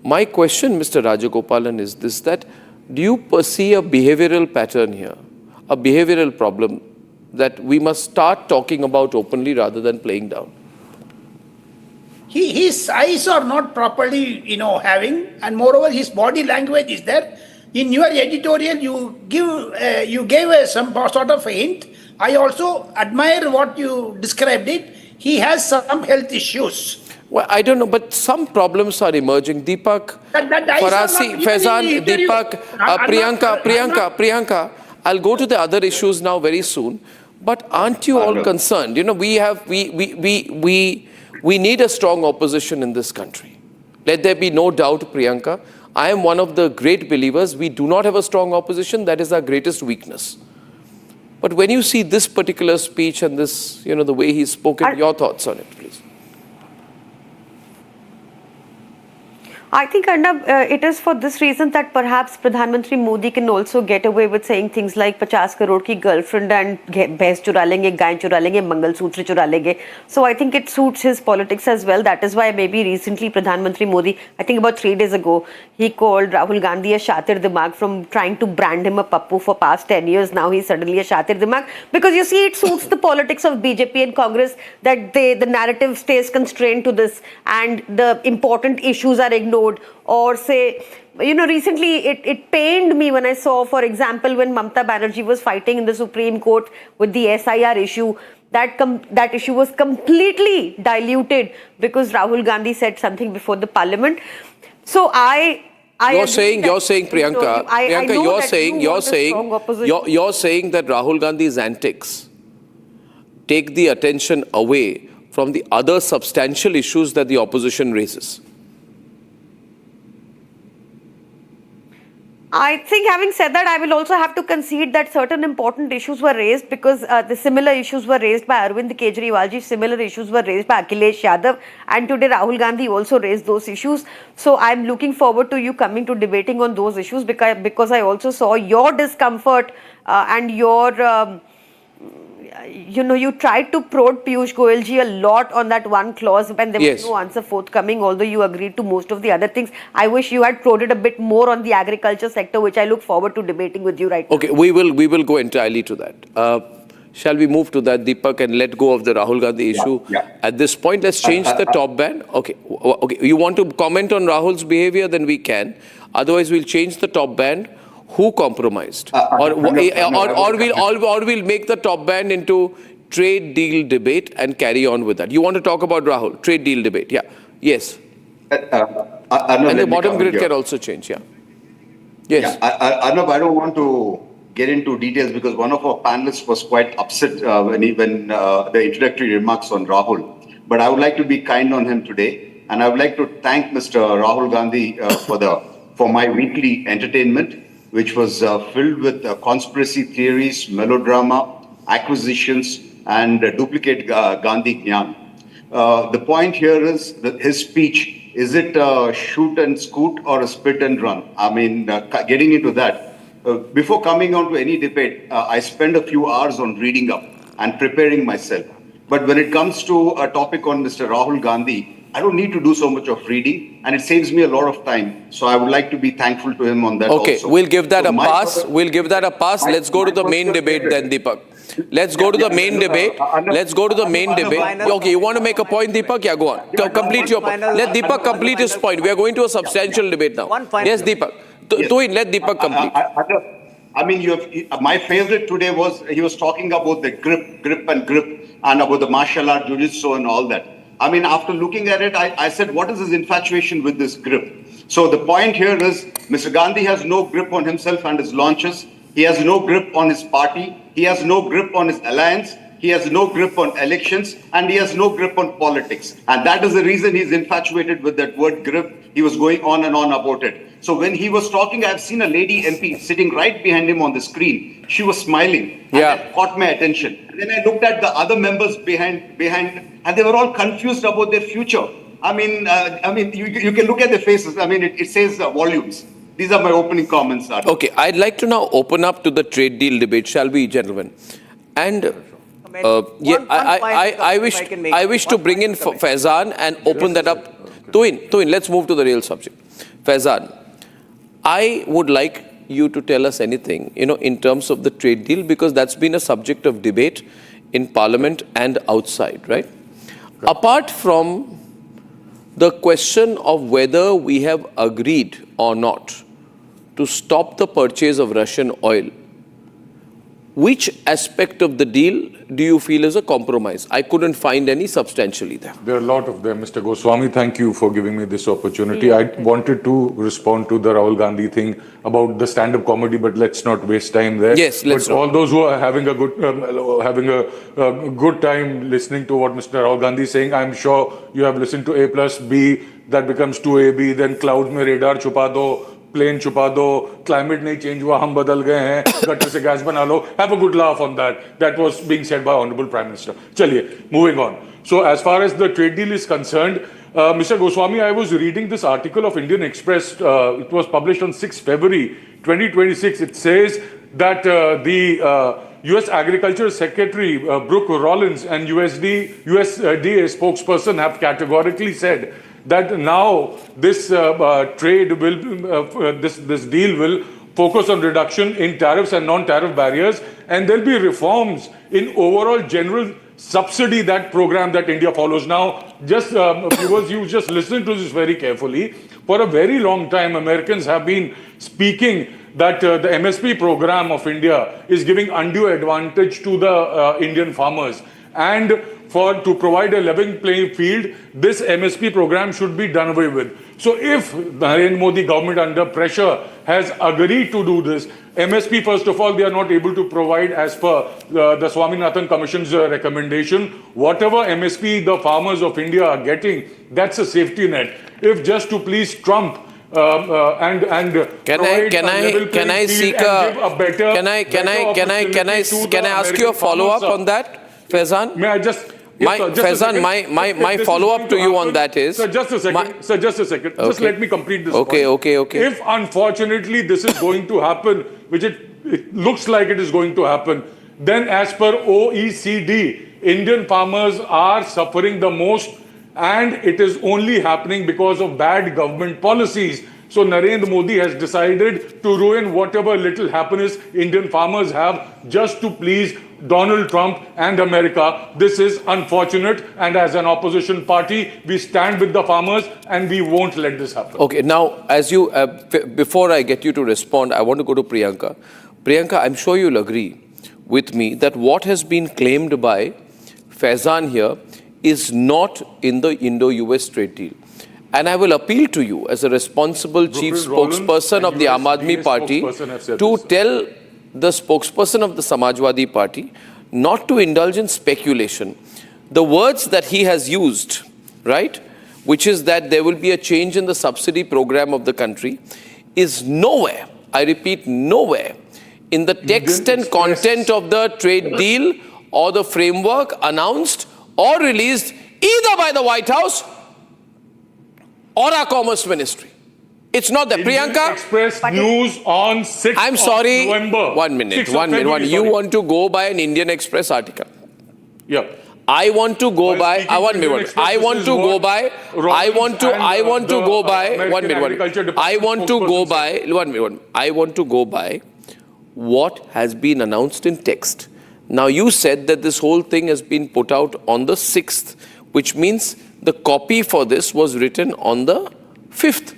My question, Mr. Rajagopalan, is this, that do you perceive a behavioral pattern here, a behavioral problem that we must start talking about openly rather than playing down? His eyes are not properly, having, and moreover, his body language is there. In your editorial, you gave some sort of a hint. I also admire what you described it. He has some health issues. Well, I don't know, but some problems are emerging. Deepak, Farasi, Faizan, Deepak, Priyanka. I'll go to the other issues now very soon. But aren't you all concerned? We need a strong opposition in this country. Let there be no doubt, Priyanka. I am one of the great believers. We do not have a strong opposition. That is our greatest weakness. But when you see this particular speech and this, the way he's spoken, your thoughts on it, please. I think, Arnab, it is for this reason that perhaps Pradhan Mantri Modi can also get away with saying things like 50 crore ki girlfriend and bhains chura lenge, gain chura lenge, Mangal Sutra chura lenge. So I think it suits his politics as well. That is why maybe recently Pradhan Mantri Modi, I think about 3 days ago, he called Rahul Gandhi a Shatir Dimag from trying to brand him a pappu for past 10 years. Now he's suddenly a Shatir Dimag. Because you see, it suits the politics of BJP and Congress that the narrative stays constrained to this and the important issues are ignored. Or say, recently it pained me when I saw, for example, when Mamata Banerjee was fighting in the Supreme Court with the SIR issue, that issue was completely diluted because Rahul Gandhi said something before the Parliament. So I You're saying, Priyanka, you're saying that Rahul Gandhi's antics take the attention away from the other substantial issues that the opposition raises. I think, having said that, I will also have to concede that certain important issues were raised, because the similar issues were raised by Arvind Kejriwalji, similar issues were raised by Akhilesh Yadav, and today Rahul Gandhi also raised those issues. So I'm looking forward to you coming to debating on those issues, because I also saw your discomfort and your you tried to prod Piyush Goyalji a lot on that one clause when there was no answer forthcoming, although you agreed to most of the other things. I wish you had prodded a bit more on the agriculture sector, which I look forward to debating with you right now. Okay, we will go entirely to that. Shall we move to that, Deepak, and let go of the Rahul Gandhi issue? At this point, let's change the top band. Okay, you want to comment on Rahul's behavior, then we can. Otherwise, we'll change the top band. Who compromised? Or we'll make the top band into trade deal debate and carry on with that. You want to talk about Rahul, trade deal debate? Yeah. Yes. And the bottom grid can also change. Yeah. Yes. Arnab, I don't want to get into details because one of our panelists was quite upset when the introductory remarks on Rahul. But I would like to be kind on him today, and I would like to thank Mr. Rahul Gandhi for my weekly entertainment, which was filled with conspiracy theories, melodrama, acquisitions, and duplicate Gandhi Gyan. The point here is that his speech, is it a shoot and scoot or a spit and run? I mean, getting into that, before coming on to any debate, I spend a few hours on reading up and preparing myself. But when it comes to a topic on Mr. Rahul Gandhi, I don't need to do so much of reading, and it saves me a lot of time. So I would like to be thankful to him on that also. Okay, we'll give that a pass. We'll give that a pass. Let's go to the main debate then, Deepak. Let's go to the main debate. Let's go to the main debate. Okay, you want to make a point, Deepak? Yeah, go on. Complete your point. Let Deepak complete his point. We are going to a substantial debate now. Yes, Deepak. Let Deepak complete. I mean, my favorite today was, he was talking about the grip and about the martial art, jiu-jitsu and all that. I mean, after looking at it, I said, what is his infatuation with this grip? So the point here is, Mr. Gandhi has no grip on himself and his launches. He has no grip on his party. He has no grip on his alliance. He has no grip on elections, and he has no grip on politics. And that is the reason he's infatuated with that word grip. He was going on and on about it. So when he was talking, I've seen a lady MP sitting right behind him on the screen. She was smiling. And that caught my attention. And then I looked at the other members behind, and they were all confused about their future. I mean, you can look at their faces. I mean, it says volumes. These are my opening comments. Okay, I'd like to now open up to the trade deal debate, shall we, gentlemen? And I wish to bring in Faizan and open that up. Tuin, let's move to the real subject. Faizan, I would like you to tell us anything, in terms of the trade deal, because that's been a subject of debate in Parliament and outside, right? Apart from the question of whether we have agreed or not to stop the purchase of Russian oil, which aspect of the deal do you feel is a compromise? I couldn't find any substantially there. There are a lot of them. Mr. Goswami, thank you for giving me this opportunity. I wanted to respond to the Rahul Gandhi thing about the stand-up comedy, but let's not waste time there. Yes, let's not. All those who are having a good time listening to what Mr. Rahul Gandhi is saying, I'm sure you have listened to A plus B, that becomes 2AB, then clouds mein radar chupa do, plane chupa do, climate nahi change hua, hum badal gaye hain, gutter se gas bana lo. Have a good laugh on that. That was being said by Honorable Prime Minister. Chaliye, moving on. So as far as the trade deal is concerned, Mr. Goswami, I was reading this article of Indian Express. It was published on 6 February 2026. It says that the US Agriculture Secretary Brooke Rollins and USDA spokesperson have categorically said that now this trade will, this deal will focus on reduction in tariffs and non-tariff barriers, and there'll be reforms in overall general subsidy, that program that India follows. Now, just viewers, you just listen to this very carefully. For a very long time, Americans have been speaking that the MSP program of India is giving undue advantage to the Indian farmers. And to provide a level playing field, this MSP program should be done away with. So if the Narendra Modi government under pressure has agreed to do this, MSP, first of all, they are not able to provide as per the Swaminathan Commission's recommendation. Whatever MSP the farmers of India are getting, that's a safety net. If just to please Trump can I ask you a follow-up on that, Faizan? May I just... Faizan, my follow-up to you on that is... Sir, just a second. Okay. Just let me complete this Okay. If unfortunately this is going to happen, which it looks like it is going to happen, then as per OECD, Indian farmers are suffering the most, and it is only happening because of bad government policies. So Narendra Modi has decided to ruin whatever little happiness Indian farmers have just to please Donald Trump and America. This is unfortunate, and as an opposition party, we stand with the farmers and we won't let this happen. Okay, now as you, before I get you to respond, I want to go to Priyanka. Priyanka, I'm sure you'll agree with me that what has been claimed by Faizan here is not in the Indo-US trade deal. And I will appeal to you as a responsible chief spokesperson of the Aam Aadmi Party to tell the spokesperson of the Samajwadi Party not to indulge in speculation. The words that he has used, right, which is that there will be a change in the subsidy program of the country, is nowhere, I repeat, nowhere in the text and content of the trade deal or the framework announced or released either by the White House or our Commerce Ministry. It's not that. Priyanka? Express news on 6th I'm sorry. of November. One minute. You want to go by an Indian Express article. Yeah. I want to go by, one minute. I want to go by what has been announced in text. Now you said that this whole thing has been put out on the 6th, which means the copy for this was written on the 5th.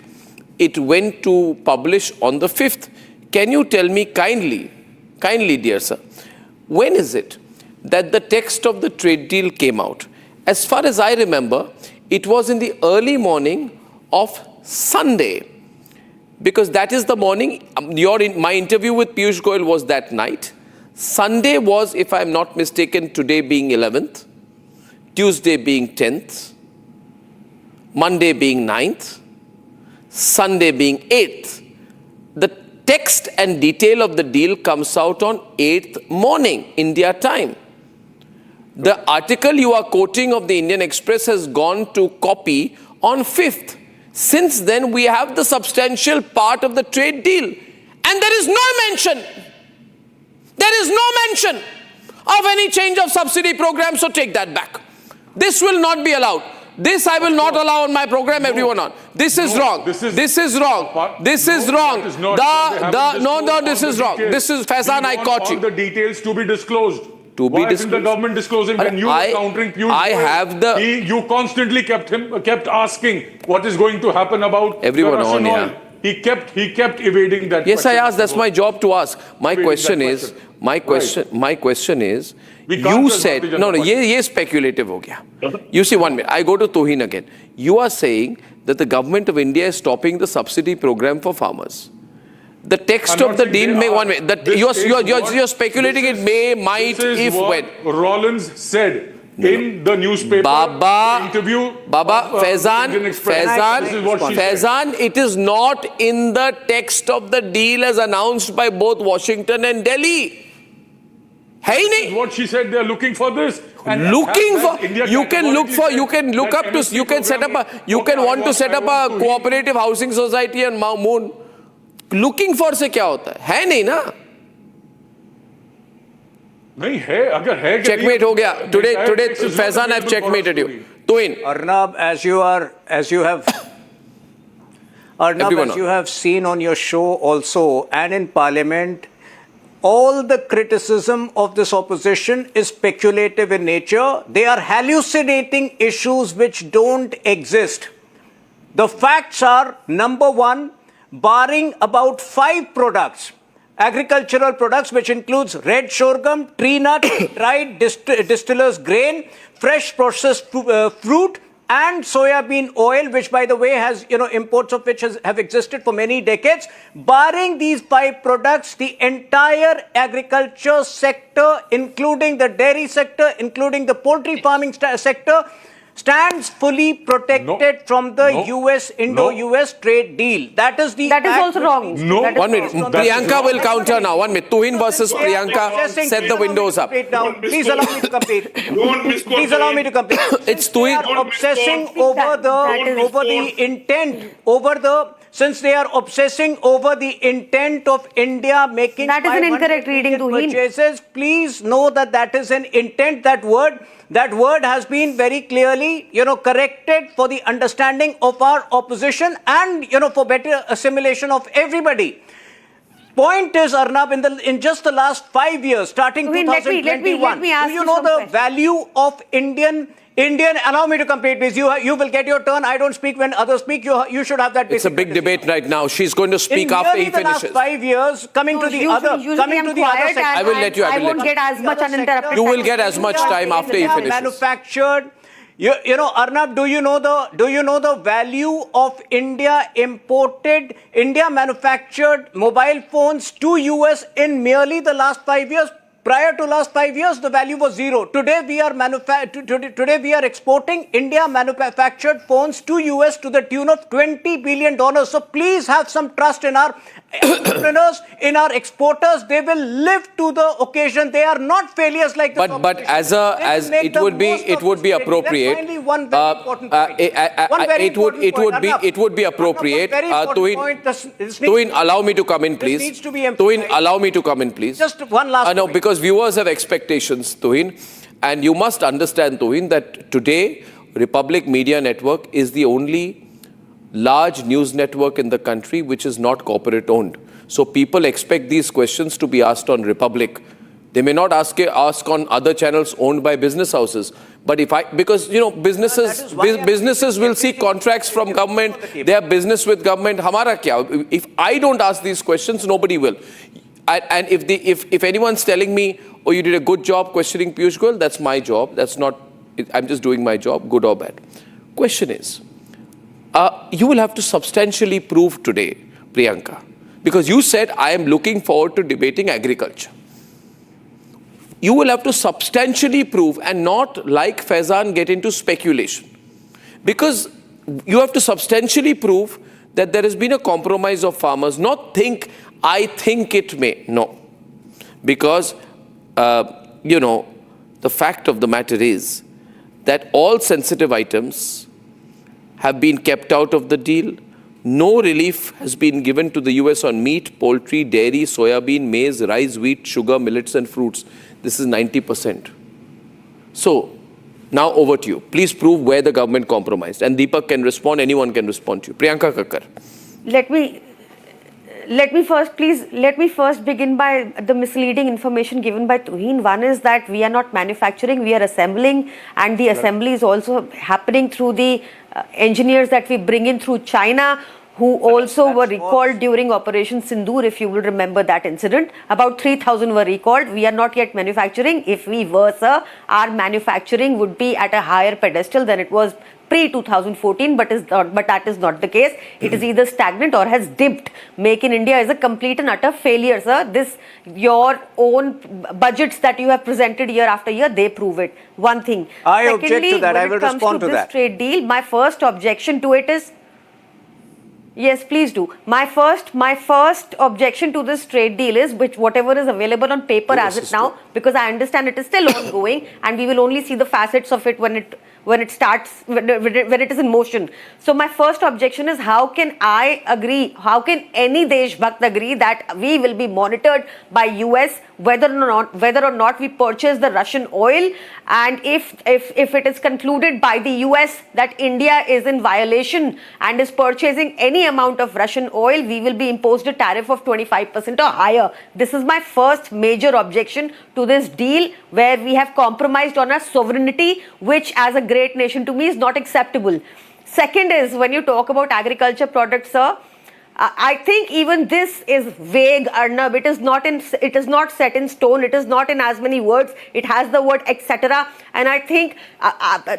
It went to publish on the 5th. Can you tell me kindly, dear sir, when is it that the text of the trade deal came out? As far as I remember, it was in the early morning of Sunday, because that is the morning. My interview with Piyush Goyal was that night. Sunday was, if I'm not mistaken, today being 11th, Tuesday being 10th, Monday being 9th, Sunday being 8th. The text and detail of the deal comes out on 8th morning, India time. The article you are quoting of the Indian Express has gone to copy on 5th. Since then, we have the substantial part of the trade deal. And there is no mention of any change of subsidy program, so take that back. This will not be allowed. This I will not allow on my program, everyone on. This is wrong. This is wrong. This is wrong. This is wrong. This is Faizan, I caught you. The details to be disclosed. Why isn't the government disclosing? When you were countering Piyush, you constantly kept asking what is going to happen about everyone the Russian on oil. He kept evading that. Yes, I asked. That's my job to ask. My question is, you said, no, ye speculative ho gaya. You see, 1 minute, I go to Tohin again. You are saying that the government of India is stopping the subsidy program for farmers. The text of the deal may, 1 minute, you're speculating it may, might, if, when. Rollins said in the newspaper, interview. Faizan, it is not in the text of the deal as announced by both Washington and Delhi. Hey, this is what she said. They are looking for this. And want to set up a cooperative housing society and Moon. Looking for se kya hota hai? Nahi na? नहीं है, अगर है checkmate हो गया. Today Faizan, I've checkmated you. Twin. Arnab, as you have seen on your show also and in Parliament, all the criticism of this opposition is speculative in nature. They are hallucinating issues which don't exist. The facts are, number one, barring about 5 products, agricultural products, which includes red sorghum, tree nut, dried distiller's grain, fresh processed fruit, and soybean oil, which, by the way, has, imports of which have existed for many decades. Barring these 5 products, the entire agriculture sector, including the dairy sector, including the poultry farming sector, stands fully protected from the US-Indo-US trade deal. That is also wrong. No. 1 minute. Priyanka will counter now. 1 minute. Tuhin versus Priyanka. Set the windows up. Please allow me to complete. Please allow me to complete. It's Tuhin. Since they are obsessing over the intent of India making that is an incorrect reading to purchases, please know that is an intent. That word has been very clearly, corrected for the understanding of our opposition and, for better assimilation of everybody. Point is, Arnab, in just the last 5 years, starting 2021, do you know the value of Indian, allow me to complete, please. You will get your turn. I don't speak when others speak. You should have that. It's a big debate right now. She's going to speak after he finishes. In the last 5 years, coming to the other section. I will let you. I won't get as much uninterrupted. You will get as much time after he finishes. Manufactured. Arnab, do you know the value of India manufactured mobile phones to US in merely the last 5 years? Prior to last 5 years, the value was 0. Today we are exporting India manufactured phones to US to the tune of $20 billion. So please have some trust in our entrepreneurs, in our exporters. They will live to the occasion. They are not failures like this. But as it would be appropriate. Finally, one very important point. It would be appropriate. Tuhin, allow me to come in, please. Tuhin, allow me to come in, please. Just one last. No, because viewers have expectations, Tuhin, and you must understand, Tuhin, that today Republic Media Network is the only large news network in the country which is not corporate owned. So people expect these questions to be asked on Republic. They may not ask on other channels owned by business houses. But because businesses will seek contracts from government. They have business with government. Hamara kya? If I don't ask these questions, nobody will. And if anyone's telling me, oh, you did a good job questioning Piyush Goyal, that's my job. That's not. I'm just doing my job, good or bad. Question is, you will have to substantially prove today, Priyanka, because you said, I am looking forward to debating agriculture. You will have to substantially prove and not, like Faizan, get into speculation. Because you have to substantially prove that there has been a compromise of farmers, not think, I think it may. No. Because, the fact of the matter is that all sensitive items have been kept out of the deal. No relief has been given to the US on meat, poultry, dairy, soybean, maize, rice, wheat, sugar, millets and fruits. This is 90%. So, now over to you. Please prove where the government compromised. And Deepak can respond, anyone can respond to you. Priyanka Kakkar. Let me first begin by the misleading information given by Tuhin. One is that we are not manufacturing, we are assembling, and the assembly is also happening through the engineers that we bring in through China, who also were recalled during Operation Sindoor, if you will remember that incident. About 3,000 were recalled. We are not yet manufacturing. If we were, sir, our manufacturing would be at a higher pedestal than it was pre-2014, but that is not the case. It is either stagnant or has dipped. Make in India is a complete and utter failure, sir. Your own budgets that you have presented year after year, they prove it. One thing. I object to that. I will respond to that. When it comes to this trade deal, my first objection to it is, yes, please do. My first objection to this trade deal is whatever is available on paper as it now, because I understand it is still ongoing, and we will only see the facets of it when it is in motion. So my first objection is, how can I agree, how can any Deshbhakt agree that we will be monitored by US whether or not we purchase the Russian oil, and if it is concluded by the US that India is in violation and is purchasing any amount of Russian oil, we will be imposed a tariff of 25% or higher. This is my first major objection to this deal, where we have compromised on our sovereignty, which as a great nation to me is not acceptable. Second is, when you talk about agriculture products, sir, I think even this is vague, Arnab. It is not set in stone. It is not in as many words. It has the word etc. And I think,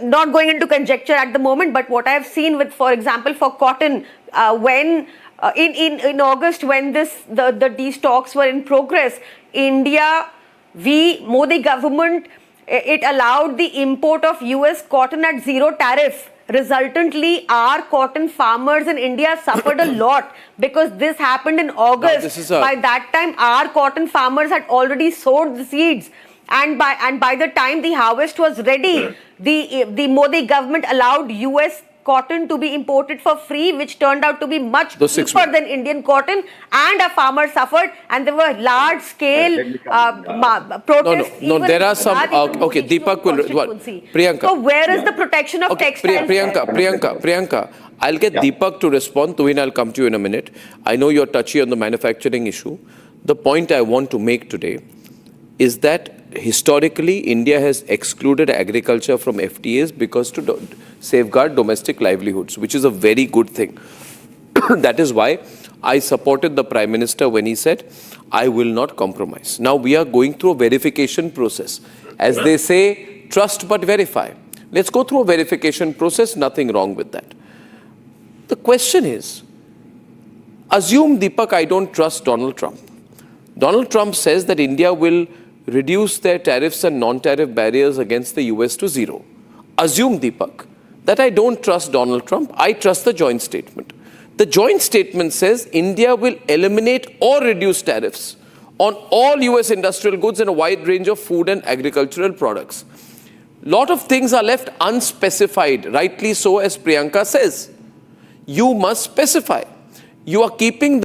not going into conjecture at the moment, but what I have seen with, for example, for cotton, when in August, when these talks were in progress, India, Modi government, it allowed the import of US cotton at zero tariff. Resultantly, our cotton farmers in India suffered a lot because this happened in August. By that time, our cotton farmers had already sowed the seeds. And by the time the harvest was ready, the Modi government allowed US cotton to be imported for free, which turned out to be much cheaper than Indian cotton, and our farmers suffered, and there were large-scale protests. No, there are some. Okay, Deepak will. Priyanka. So where is the protection of textiles? Priyanka. I'll get Deepak to respond. Tuhin, I'll come to you in a minute. I know you're touchy on the manufacturing issue. The point I want to make today is that historically, India has excluded agriculture from FTAs because to safeguard domestic livelihoods, which is a very good thing. That is why I supported the Prime Minister when he said, I will not compromise. Now we are going through a verification process. As they say, trust but verify. Let's go through a verification process, nothing wrong with that. The question is, assume, Deepak, I don't trust Donald Trump. Donald Trump says that India will reduce their tariffs and non-tariff barriers against the US to zero. Assume, Deepak, that I don't trust Donald Trump, I trust the joint statement. The joint statement says India will eliminate or reduce tariffs on all US industrial goods and a wide range of food and agricultural products. Lot of things are left unspecified, rightly so, as Priyanka says. You must specify. You are keeping